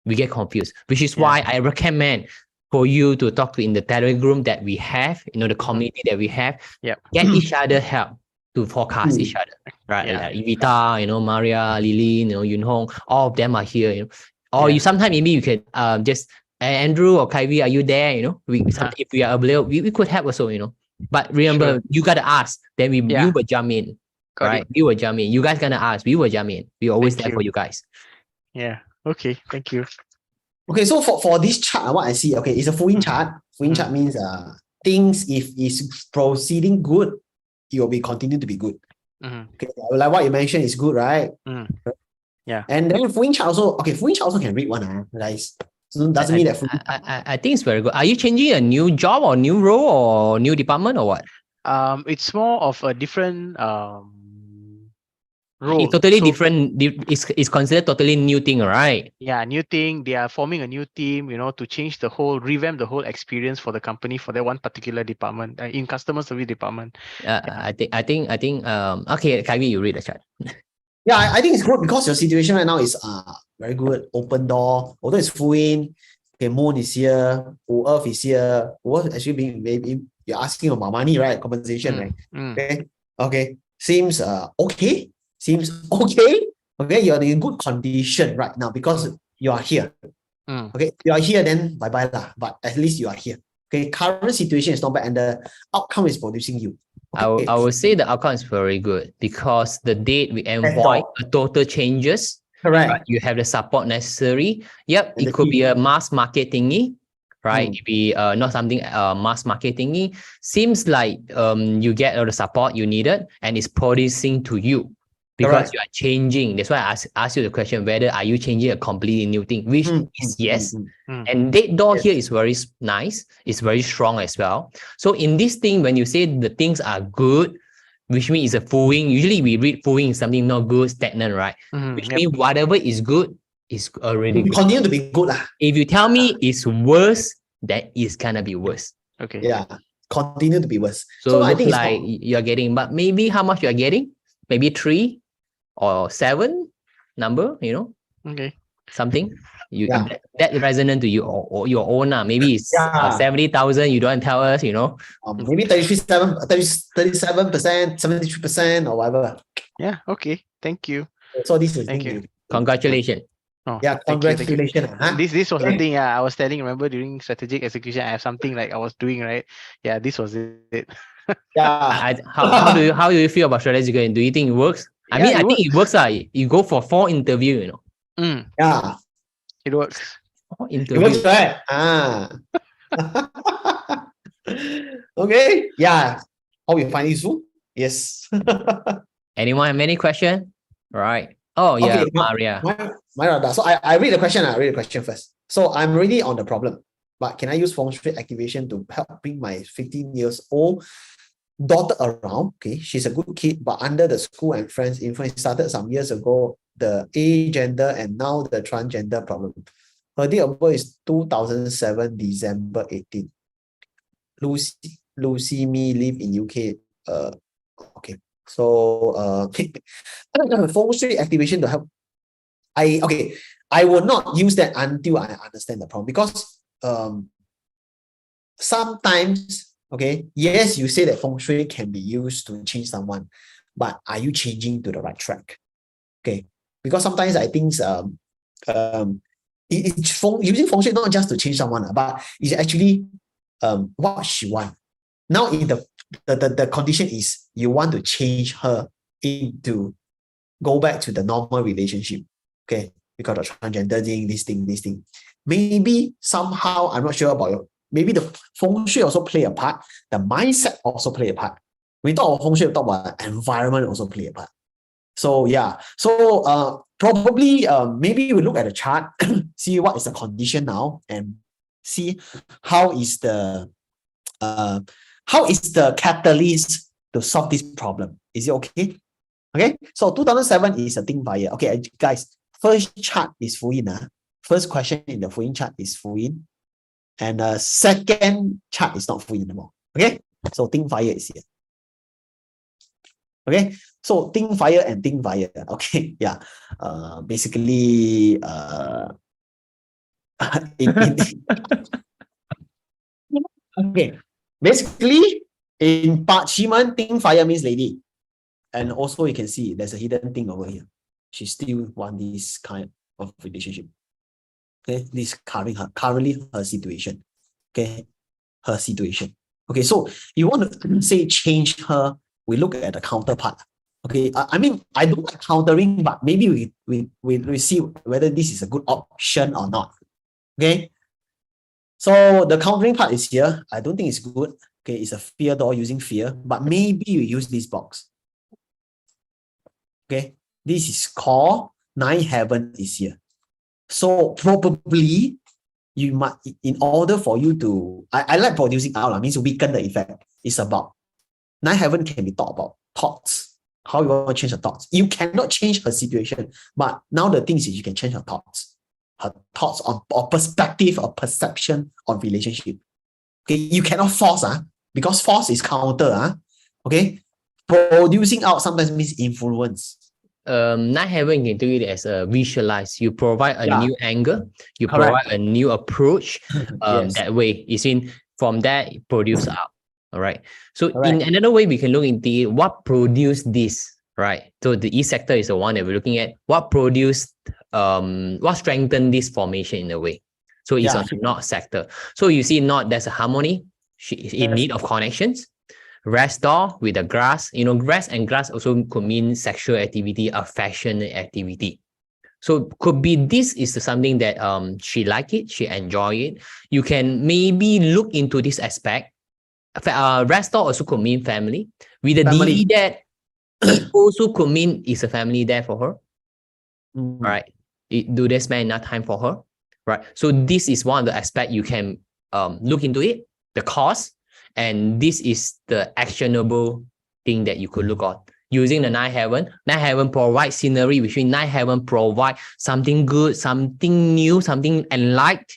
we get confused, which is why I recommend for you to talk to in the Telegram that we have, the community that we have, get each other help to forecast each other, right? Like Evita, Maria, Lily, Yun Hong, all of them are here, Or you sometimes maybe you can just Andrew or Kyrie, are you there? If we are available, we could help also, But remember, you gotta ask, then we will jump in. Right? We will jump in. You guys gonna ask, we will jump in. We always there for you guys. Yeah. Okay. Thank you. Okay, so for this chart, what I see, okay, it's a full-in chart. Full-in chart means things, if it's proceeding good, it will be continue to be good. Okay, like what you mentioned is good, right? Yeah. And then full-in chart also, okay, full-in chart also can read one, guys. So doesn't mean that I think it's very good. Are you changing a new job or new role or new department or what? It's more of a different role. It's totally different. It's considered totally new thing, right? Yeah, new thing. They are forming a new team, to change revamp the whole experience for the company for that one particular department, in customer service department. I think. Okay, Kyrie, you read the chart. Yeah, I think it's good because your situation right now is very good. Open door, although it's full in. Okay, moon is here, Earth is here. Earth actually maybe you're asking about money, right? Compensation, right? Okay. Okay, seems okay. Seems okay. Okay, you're in good condition right now because you are here. Okay, you are here, then bye-bye lah. But at least you are here. Okay, current situation is not bad and the outcome is producing you. Okay. I would say the outcome is very good because the date we avoid a total changes. Correct. Right? You have the support necessary. Yep, And it could be a mass market thingy, right? Mm. It be not something mass market thingy. Seems like you get all the support you needed and it's producing to you because Correct. you are changing. That's why I ask you the question whether are you changing a completely new thing, which is yes. And date door here is very nice. It's very strong as well. So in this thing, when you say the things are good, which means it's a fooling. Usually we read fooling is something not good, stagnant, right? Which means whatever is good is already good. Continue to be good lah. If you tell me it's worse, that is gonna be worse. Okay. Yeah, continue to be worse. So I looks think like you're getting, but maybe how much you're getting? Maybe 3 or 7 number, you know? Okay. Something. That resonant to you or your own. Maybe it's 70,000. You don't tell us, you know. Maybe 37%, 73% or whatever. Yeah. Okay. Thank you. So this is Thank you. Congratulations. Oh, yeah, congratulations. Huh? This was the thing. Yeah, I was telling. Remember during strategic execution, I have something like I was doing right. Yeah, this was it. Yeah. How do you feel about strategic? Do you think it works? I mean, I think it works. You go for 4 interview, you know. Yeah. It works. 4 It interview. works, right? Okay. Yeah. How you find it useful? Yes. Anyone have any question? Right. Oh yeah, Okay, Maria. Maria. So I read the question. I read the question first. So I'm already on the problem. But can I use feng shui activation to help bring my 15 years old daughter around? Okay, she's a good kid, but under the school and friends influence started some years ago, the agender and now the transgender problem. Her date of birth is 2007, December 18. Lucy me live in UK. Okay. So feng shui activation to help. I will not use that until I understand the problem because sometimes, okay, yes, you say that feng shui can be used to change someone, but are you changing to the right track? Okay, because sometimes I think using feng shui not just to change someone, but it's actually what she wants. Now in the condition is you want to change her into go back to the normal relationship. Okay, because of transgender thing, this thing. Maybe somehow, I'm not sure about you. Maybe the feng shui also play a part. The mindset also play a part. When we talk about feng shui, we talk about environment also play a part. So yeah, so probably maybe we look at the chart, see what is the condition now, and see how is the catalyst to solve this problem. Is it okay? Okay, so 2007 is a Think Fire. Okay, guys, first chart is Fu Yin. First question in the Fu Yin chart is Fu Yin. And second chart is not Fu Yin anymore. Okay, so Think Fire is here. Okay, so Think Fire and Think Fire. Okay, yeah. Basically, okay. Basically, in parchment, Think Fire means lady. And also you can see there's a hidden thing over here. She still want this kind of relationship. Okay, this currently her situation. Okay, her situation. Okay, so you want to say change her, we look at the counterpart. Okay, I mean, I don't like countering, but maybe we see whether this is a good option or not. Okay, so the countering part is here. I don't think it's good. Okay, it's a fear door using fear, but maybe you use this box. Okay, this is called 9 heaven is here. So probably you might, in order for you to, I like producing out, means weaken the effect. It's about 9 heaven can be thought about thoughts. How you want to change her thoughts. You cannot change her situation, but now the thing is you can change her thoughts on or perspective or perception on relationship. Okay, you cannot force, because force is counter. Okay, producing out sometimes means influence. 9 heaven can do it as a visualize. You provide a new angle, you Correct. provide a new approach. Yes. That way, you see, from that it produce out. All right. So Correct. in another way, we can look into it, what produced this, right? So the E sector is the one that we're looking at. What produced, what strengthened this formation in a way? So it's on the Knot sector. So you see Knot, there's a harmony. She is in need of connections. Restore with the grass. You know, grass and grass also could mean sexual activity, affectionate activity. So could be this is something that she like it, she enjoy it. You can maybe look into this aspect. Restore also could mean family. With the Family. DE that it also could mean it's a family there for her. Right? Do they spend enough time for her? Right. So this is one of the aspects you can look into it, the cause, and this is the actionable thing that you could look on. Using the Nine Heaven. Nine Heaven provides scenery, which means Nine Heaven provide something good, something new, something enlightened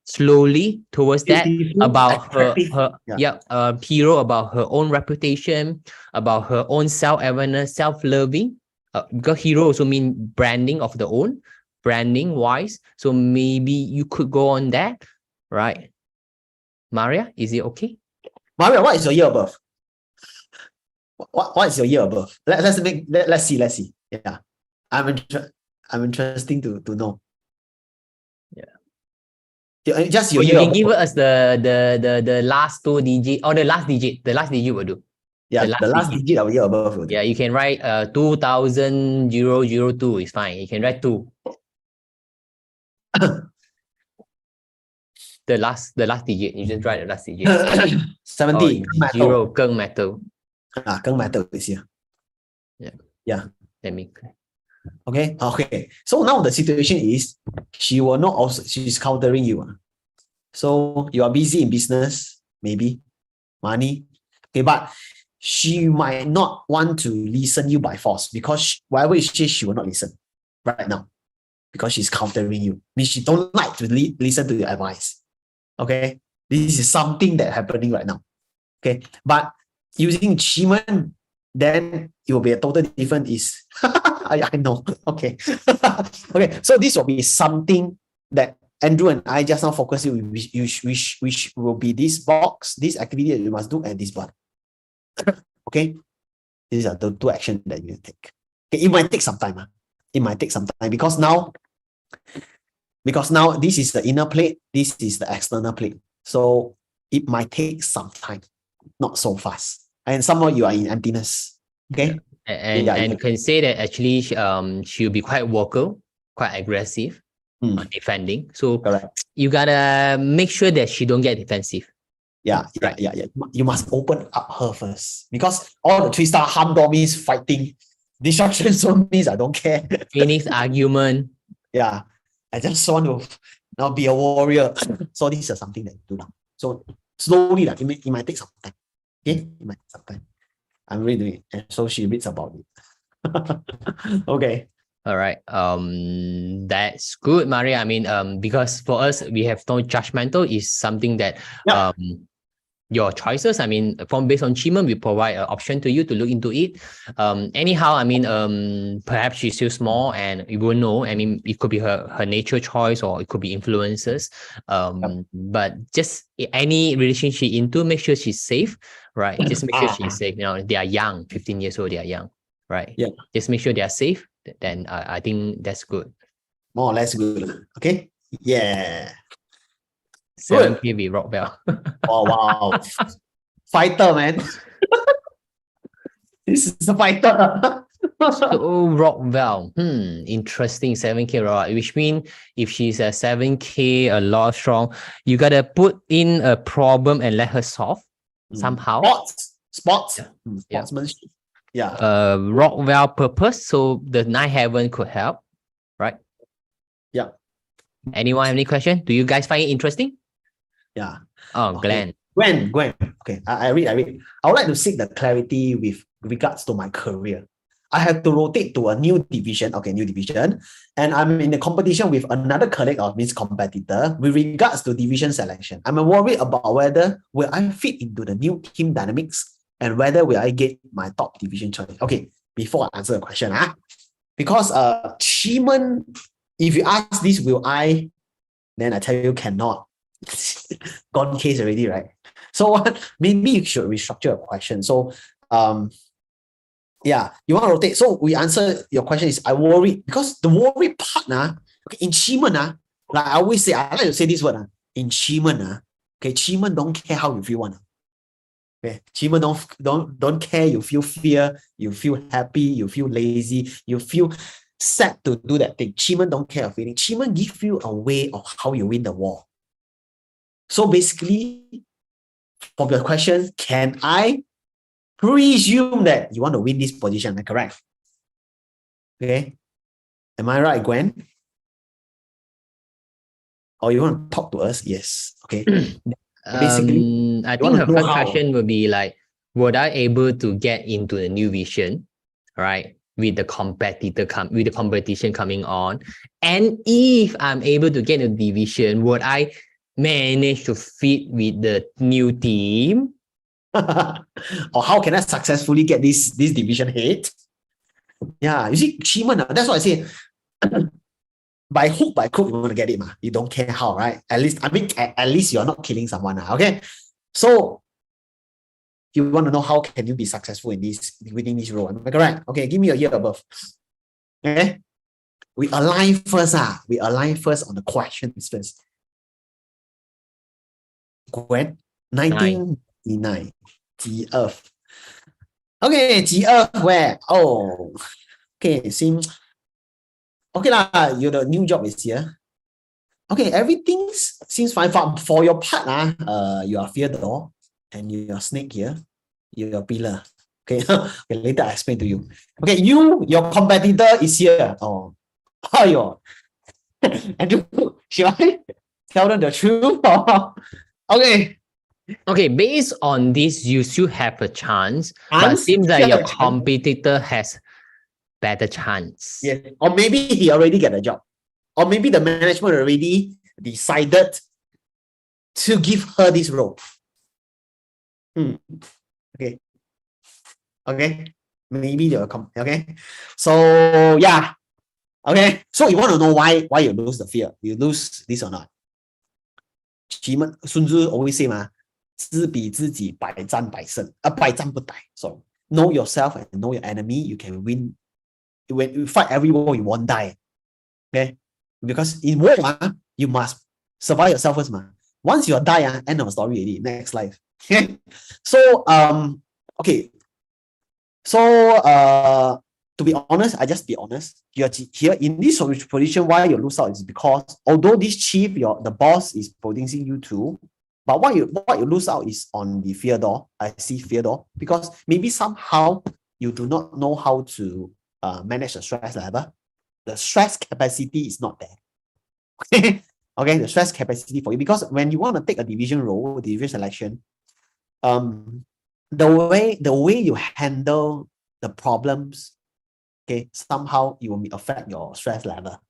slowly towards that, about her hero, about her own reputation, about her own self-awareness, self-loving. Because hero also mean branding of the own, branding wise. So maybe you could go on that, right? Maria, is it okay? Maria, what is your year of birth? What is your year of birth? Let's see. Yeah, I'm interesting to know. Yeah, just your you year. can give us the last two digit or the last digit. The last digit will do. Yeah, the last digit of year of birth will do. Yeah, you can write 2000 is fine. You can write 2. the last digit. You just write the last digit. 70. 0 Keng metal. Keng metal is here. Yeah. Let me. Okay. So now the situation is she will not also, she's countering you. So you are busy in business, maybe money. Okay, but she might not want to listen you by force, because whatever you say, she will not listen right now because she's countering you. Means she don't like to listen to your advice. Okay, this is something that happening right now. Okay, but using Chiman, then it will be a total different is I know. Okay. Okay, so this will be something that Andrew and I just now focus you, which will be this box, this activity that you must do, and this one. Okay, these are the 2 actions that you take. Okay, it might take some time. It might take some time because now this is the inner plate, this is the external plate. So it might take some time, not so fast. And somehow you are in emptiness. Okay. And can say that actually she'll be quite vocal, quite aggressive on defending. So you gotta make sure that she don't get defensive. Yeah. You must open up her first, because all the 3-star harm door means fighting. Destruction zone means I don't care. Phoenix argument. Yeah. I just want to now be a warrior. So this is something that you do now. So slowly, it might take some time. Okay? It might take some time. I'm really doing it. And so she reads about it. Okay. All right. That's good, Maria. I mean, because for us, we have no judgmental. Is something that your choices. I mean, based on Chiman, we provide an option to you to look into it. Anyhow, I mean, perhaps she's still small and you won't know. I mean, it could be her nature choice, or it could be influences. But just any relationship into, make sure she's safe, right? Just make sure she's safe. You know, they are young, 15 years old, they are young, right? Yeah. Just make sure they are safe. Then I think that's good. More or less good. Okay. Yeah. 7K with rock bell. Oh, wow. Fighter, man. This is a fighter. So rock bell. Interesting. 7K rock, which means if she's a 7K, a lot strong, you gotta put in a problem and let her solve somehow. Sports. Sportsmanship. Yeah. Rock bell purpose. So the 9 Heaven could help, right? Yeah. Anyone have any question? Do you guys find it interesting? Yeah. Oh, okay. Glenn. Okay, I read. I would like to seek the clarity with regards to my career. I have to rotate to a new division. Okay, new division. And I'm in a competition with another colleague or means competitor with regards to division selection. I'm worried about whether will I fit into the new team dynamics and whether will I get my top division choice. Okay, before I answer the question, because Chiman, if you ask this, will I, then I tell you cannot. Gone case already, right? So maybe you should restructure a question. So yeah, you want to rotate. So we answer your question is I worry, because the worry part okay, in Chiman like I always say, I like to say this word in Chiman okay, Chiman don't care how you feel okay, Chiman don't care you feel fear, you feel happy, you feel lazy, you feel sad to do that thing. Chiman don't care of feeling. Chiman give you a way of how you win the war. So basically, from your question, can I presume that you want to win this position? Am I correct? Okay. Am I right, Gwen? Or you want to talk to us? Yes. Okay. Basically, I you think want her to know first how. question would be like, would I able to get into the new vision, right? With the competition coming on, and if I'm able to get a division, would I manage to fit with the new team? Or how can I successfully get this division head? Yeah, you see, achievement. That's what I say. By hook, by crook, you want to get it. You don't care how, right? At least, I mean, at least you're not killing someone. Okay. So you want to know how can you be successful in winning this role. Am I correct? Okay, give me a year above. Okay. We align first. We align first on the questions first. Gwen, 1999. G Earth. Okay, G Earth where? Oh, okay, seems okay lah. The new job is here. Okay, everything seems fine. For your part, you are fear door and you're snake here. You're a pillar. Okay, okay, later I explain to you. Okay, your competitor is here. Oh, your and should I tell them the truth? Okay. Okay, based on this, you still have a chance, but it Chance? seems Still like have your a chance? competitor has better chance. Yeah. Or maybe he already get a job. Or maybe the management already decided to give her this role. Okay. Okay. Maybe they'll come. Okay. So yeah. Okay. So you want to know why you lose the fear? You lose this or not? Sun Tzu always say, 知彼知己,百战百胜. 百战不殆. So know yourself and know your enemy. You can win. When you fight every war, you won't die. Okay. Because in war, you must survive yourself first. Once you die, end of story already. Next life. Okay. So okay. So to be honest, I just be honest. You're here in this position. Why you lose out is because although this chief, the boss is producing you too, but what you lose out is on the fear door. I see fear door because maybe somehow you do not know how to manage the stress level. The stress capacity is not there. Okay, the stress capacity for you, because when you want to take a division role, division selection, the way you handle the problems, okay, somehow it will affect your stress level.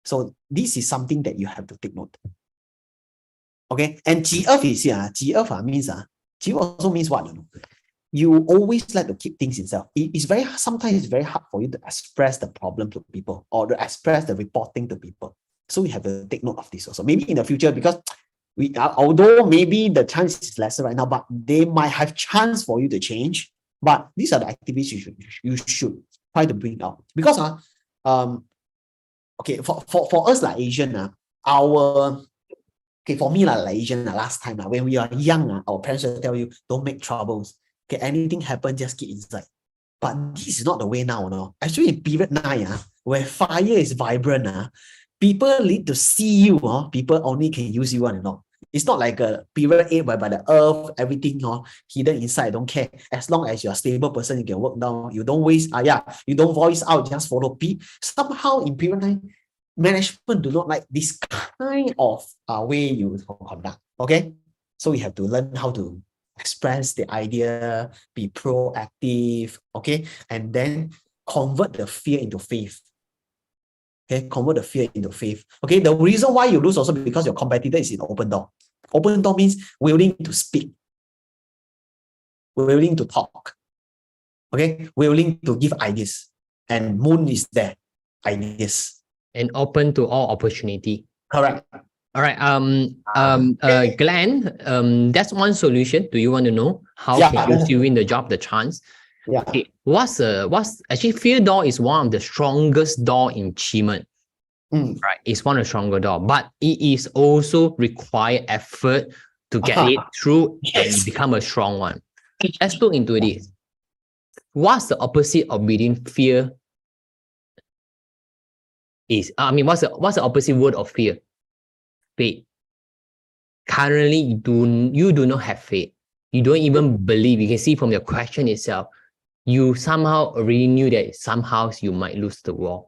So this is something that you have to take note. Okay, and GF is here. GF means GF also means what? You always like to keep things inside. Sometimes it's very hard for you to express the problem to people or to express the reporting to people. So we have to take note of this also. Maybe in the future, because although maybe the chance is lesser right now, but they might have chance for you to change. But these are the activities you should try to bring out. Because okay, for us like Asian, okay, for me like Asian, last time when we are young, our parents will tell you don't make troubles. Okay, anything happen, just keep inside. But this is not the way now, no. Actually, in period 9, where fire is vibrant, people need to see you, people only can use you, It's not like a period 8 whereby the earth, everything, hidden inside, don't care. As long as you're a stable person, you can work down. You don't waste, you don't voice out, just follow P. Somehow in period 9, management do not like this kind of way you conduct. Okay, so we have to learn how to express the idea, be proactive, okay, and then convert the fear into faith. Okay, convert the fear into faith. Okay, the reason why you lose also because your competitor is in open door. Open door means willing to speak, willing to talk. Okay, willing to give ideas, and Moon is there, ideas. And open to all opportunity. Correct. All right. Glenn, that's one solution. Do you want to know how can you still win the job, the chance? Yeah. Okay. What's actually fear door is one of the strongest door in Chiman. Right. It's one of the stronger door, but it is also require effort to get it through and become a strong one. Let's look into this. What's the opposite of being fear? What's the opposite word of fear? Faith. Currently, you do not have faith. You don't even believe. You can see from your question itself, you somehow already knew that somehow you might lose the war.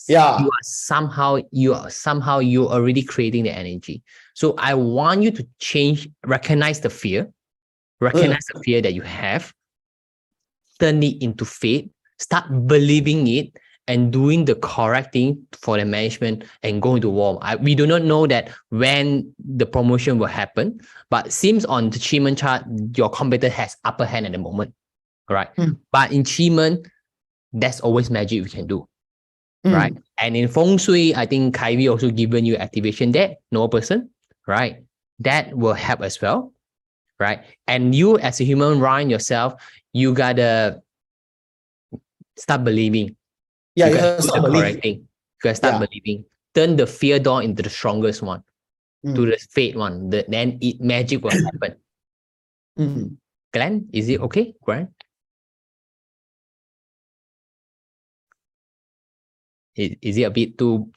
Yeah. You are already creating the energy. So I want you to recognize the fear, recognize the fear that you have, turn it into faith, start believing it, and doing the correct thing for the management and going to war. We do not know that when the promotion will happen, but seems on the Chiman chart, your competitor has upper hand at the moment, right? But in Chiman, that's always magic we can do, right? And in Feng Shui, I think Kaiwi also given you activation there, no person, right? That will help as well, right? And you as a human Ryan yourself, you gotta start believing. Yeah, you you gotta have to do start the believing. correct thing. You gotta start believing. Turn the fear door into the strongest one, to the faith one. Then magic will happen. Glenn, is it okay, Glenn? Is it a bit too?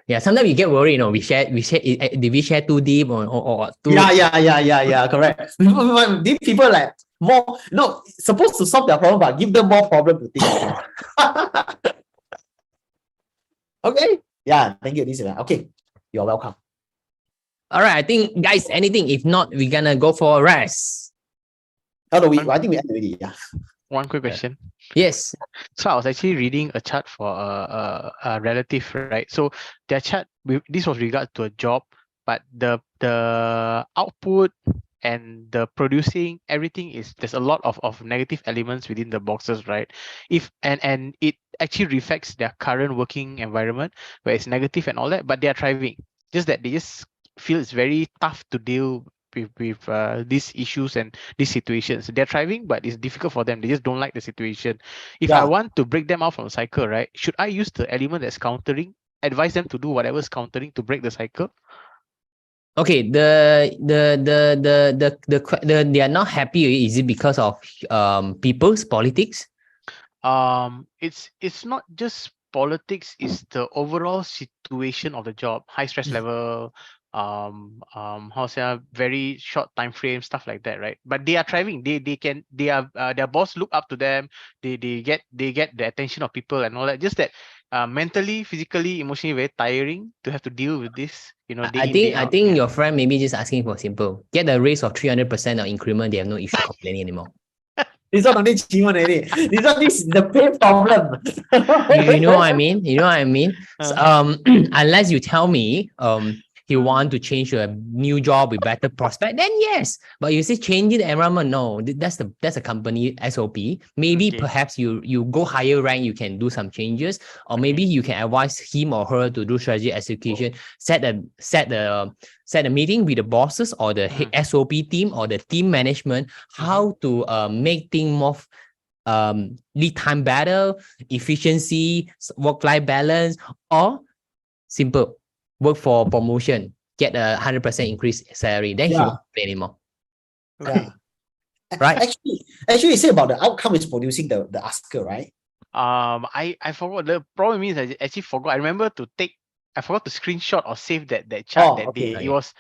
Yeah, sometimes we get worried, we share, did we share too deep or too? Yeah, correct. These people like more, supposed to solve their problem, but give them more problem to think. Okay. Yeah, thank you. This is okay. You're welcome. All right, I think, guys, anything? If not, we're gonna go for a rest. I think we end already. Yeah. One quick question. Yes. So I was actually reading a chart for a relative, right? So their chart, this was regard to a job, but the output and the producing, everything there's a lot of negative elements within the boxes, right? And it actually reflects their current working environment where it's negative and all that, but they are thriving. Just that they just feel it's very tough to deal with these issues and these situations. They're thriving, but it's difficult for them. They just don't like the situation. If I want to break them out from the cycle, right, should I use the element that's countering, advise them to do whatever's countering to break the cycle? Okay, they are not happy. Is it because of people's politics? It's not just politics, it's the overall situation of the job, high stress level, very short time frame, stuff like that, right? But they are thriving. Their boss look up to them. They get the attention of people and all that. Just that mentally, physically, emotionally very tiring to have to deal with this. I think your friend maybe just asking for simple. Get a raise of 300% or increment, they have no issue complaining anymore. It's not only achievement already. This is the pain problem. You know what I mean? So, unless you tell me he want to change to a new job with better prospect, then yes. But you say changing the environment, no. That's a company SOP. Maybe perhaps you go higher rank, you can do some changes, or maybe you can advise him or her to do strategy execution. Set a meeting with the bosses or the SOP team or the team management, how to make things more lead time better, efficiency, work-life balance, or simple, work for promotion, get a 100% increase salary. Then he won't play anymore. Yeah. Right. Actually, you say about the outcome is producing the asker, right? I forgot. The problem is I actually forgot. I forgot to screenshot or save that chart that day. It was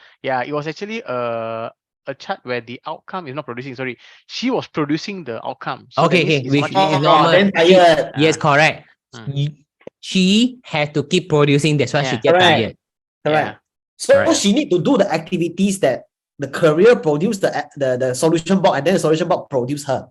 actually a chart where the outcome is not producing. Sorry, she was producing the outcome. So which is normal. Then tired. Yes, correct. She had to keep producing. That's why she get tired. Correct. So she need to do the activities that the career produce the solution box, and then the solution box produce her.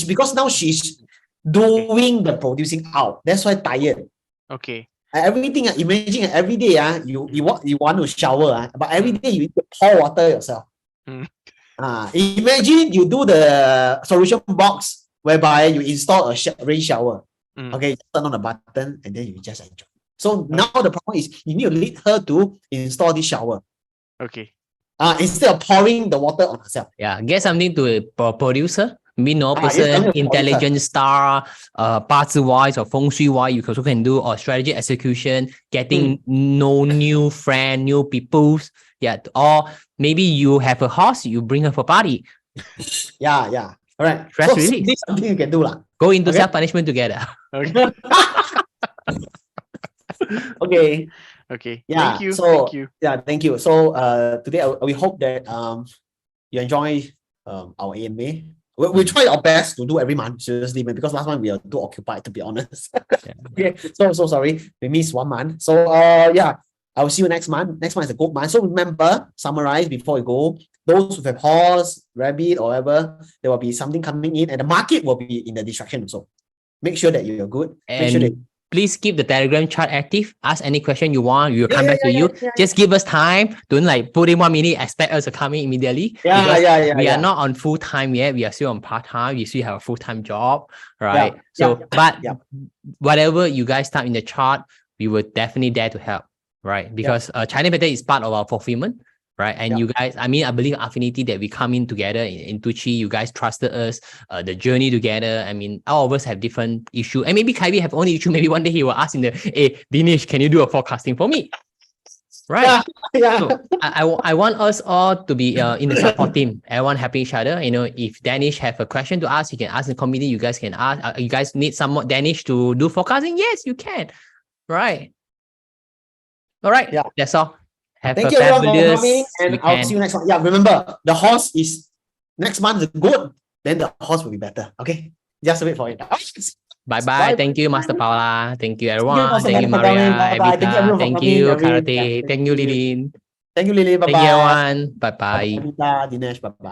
Because now she's doing the producing out. That's why tired. Okay. Everything, imagine every day you want to shower, but every day you need to pour water yourself. Imagine you do the solution box whereby you install a rain shower. Okay, turn on the button and then you just enjoy. So now the problem is you need to lead her to install this shower. Okay. Instead of pouring the water on herself. Yeah, get something to producer. Maybe no yes, person, something to intelligent star, 八字 wise or 风水 wise, you also can do, or strategy execution, getting no new friend, new peoples. Yeah, or maybe you have a horse, you bring her for party. Yeah. All right. Stress so release. this is something you can do lah. Go into Okay. self-punishment together. Okay. Okay. Okay. Yeah. Thank you. So Thank you. yeah, thank you. So today we hope that you enjoy our AMA. We try our best to do every month, seriously, because last month we are too occupied, to be honest. Okay, so sorry, we missed 1 month. So yeah, I will see you next month. Next month is a good month. So remember, summarize before you go. Those who have horse, rabbit, or whatever, there will be something coming in, and the market will be in the distraction also. Make sure that you're good. Make sure that please keep the Telegram chat active. Ask any question you want. We'll come back to you. Just give us time. Don't like put in 1 minute, expect us to come in immediately. We are not on full time yet. We are still on part time. We still have a full time job, right? Whatever you guys type in the chat, we will definitely dare to help, right? Because China Better is part of our fulfillment. Right. And you guys, I mean, I believe affinity that we come in together in Tucci, you guys trusted us, the journey together. I mean, all of us have different issues. And maybe Kaibi have only issue. Maybe one day he will ask in the, hey, Dinesh, can you do a forecasting for me? Right. So I want us all to be in the support team. Everyone helping each other. You know, if Danish have a question to ask, you can ask in the community. You guys can ask. You guys need some more Danish to do forecasting? Yes, you can. Right. All right. Yeah. That's all. Thank you everyone for coming, and I'll see you next month. Yeah, remember, the horse is next month is good, then the horse will be better. Okay, just wait for it. Bye. Thank you, Master Paula. Thank you, everyone. Thank you, Maria. Maria. Thank you, everyone, for Thank you, coming. Karate. Thank you, Lilin. Thank you, Lily. Bye bye. Thank you, everyone. Bye bye. Dinesh. Bye bye.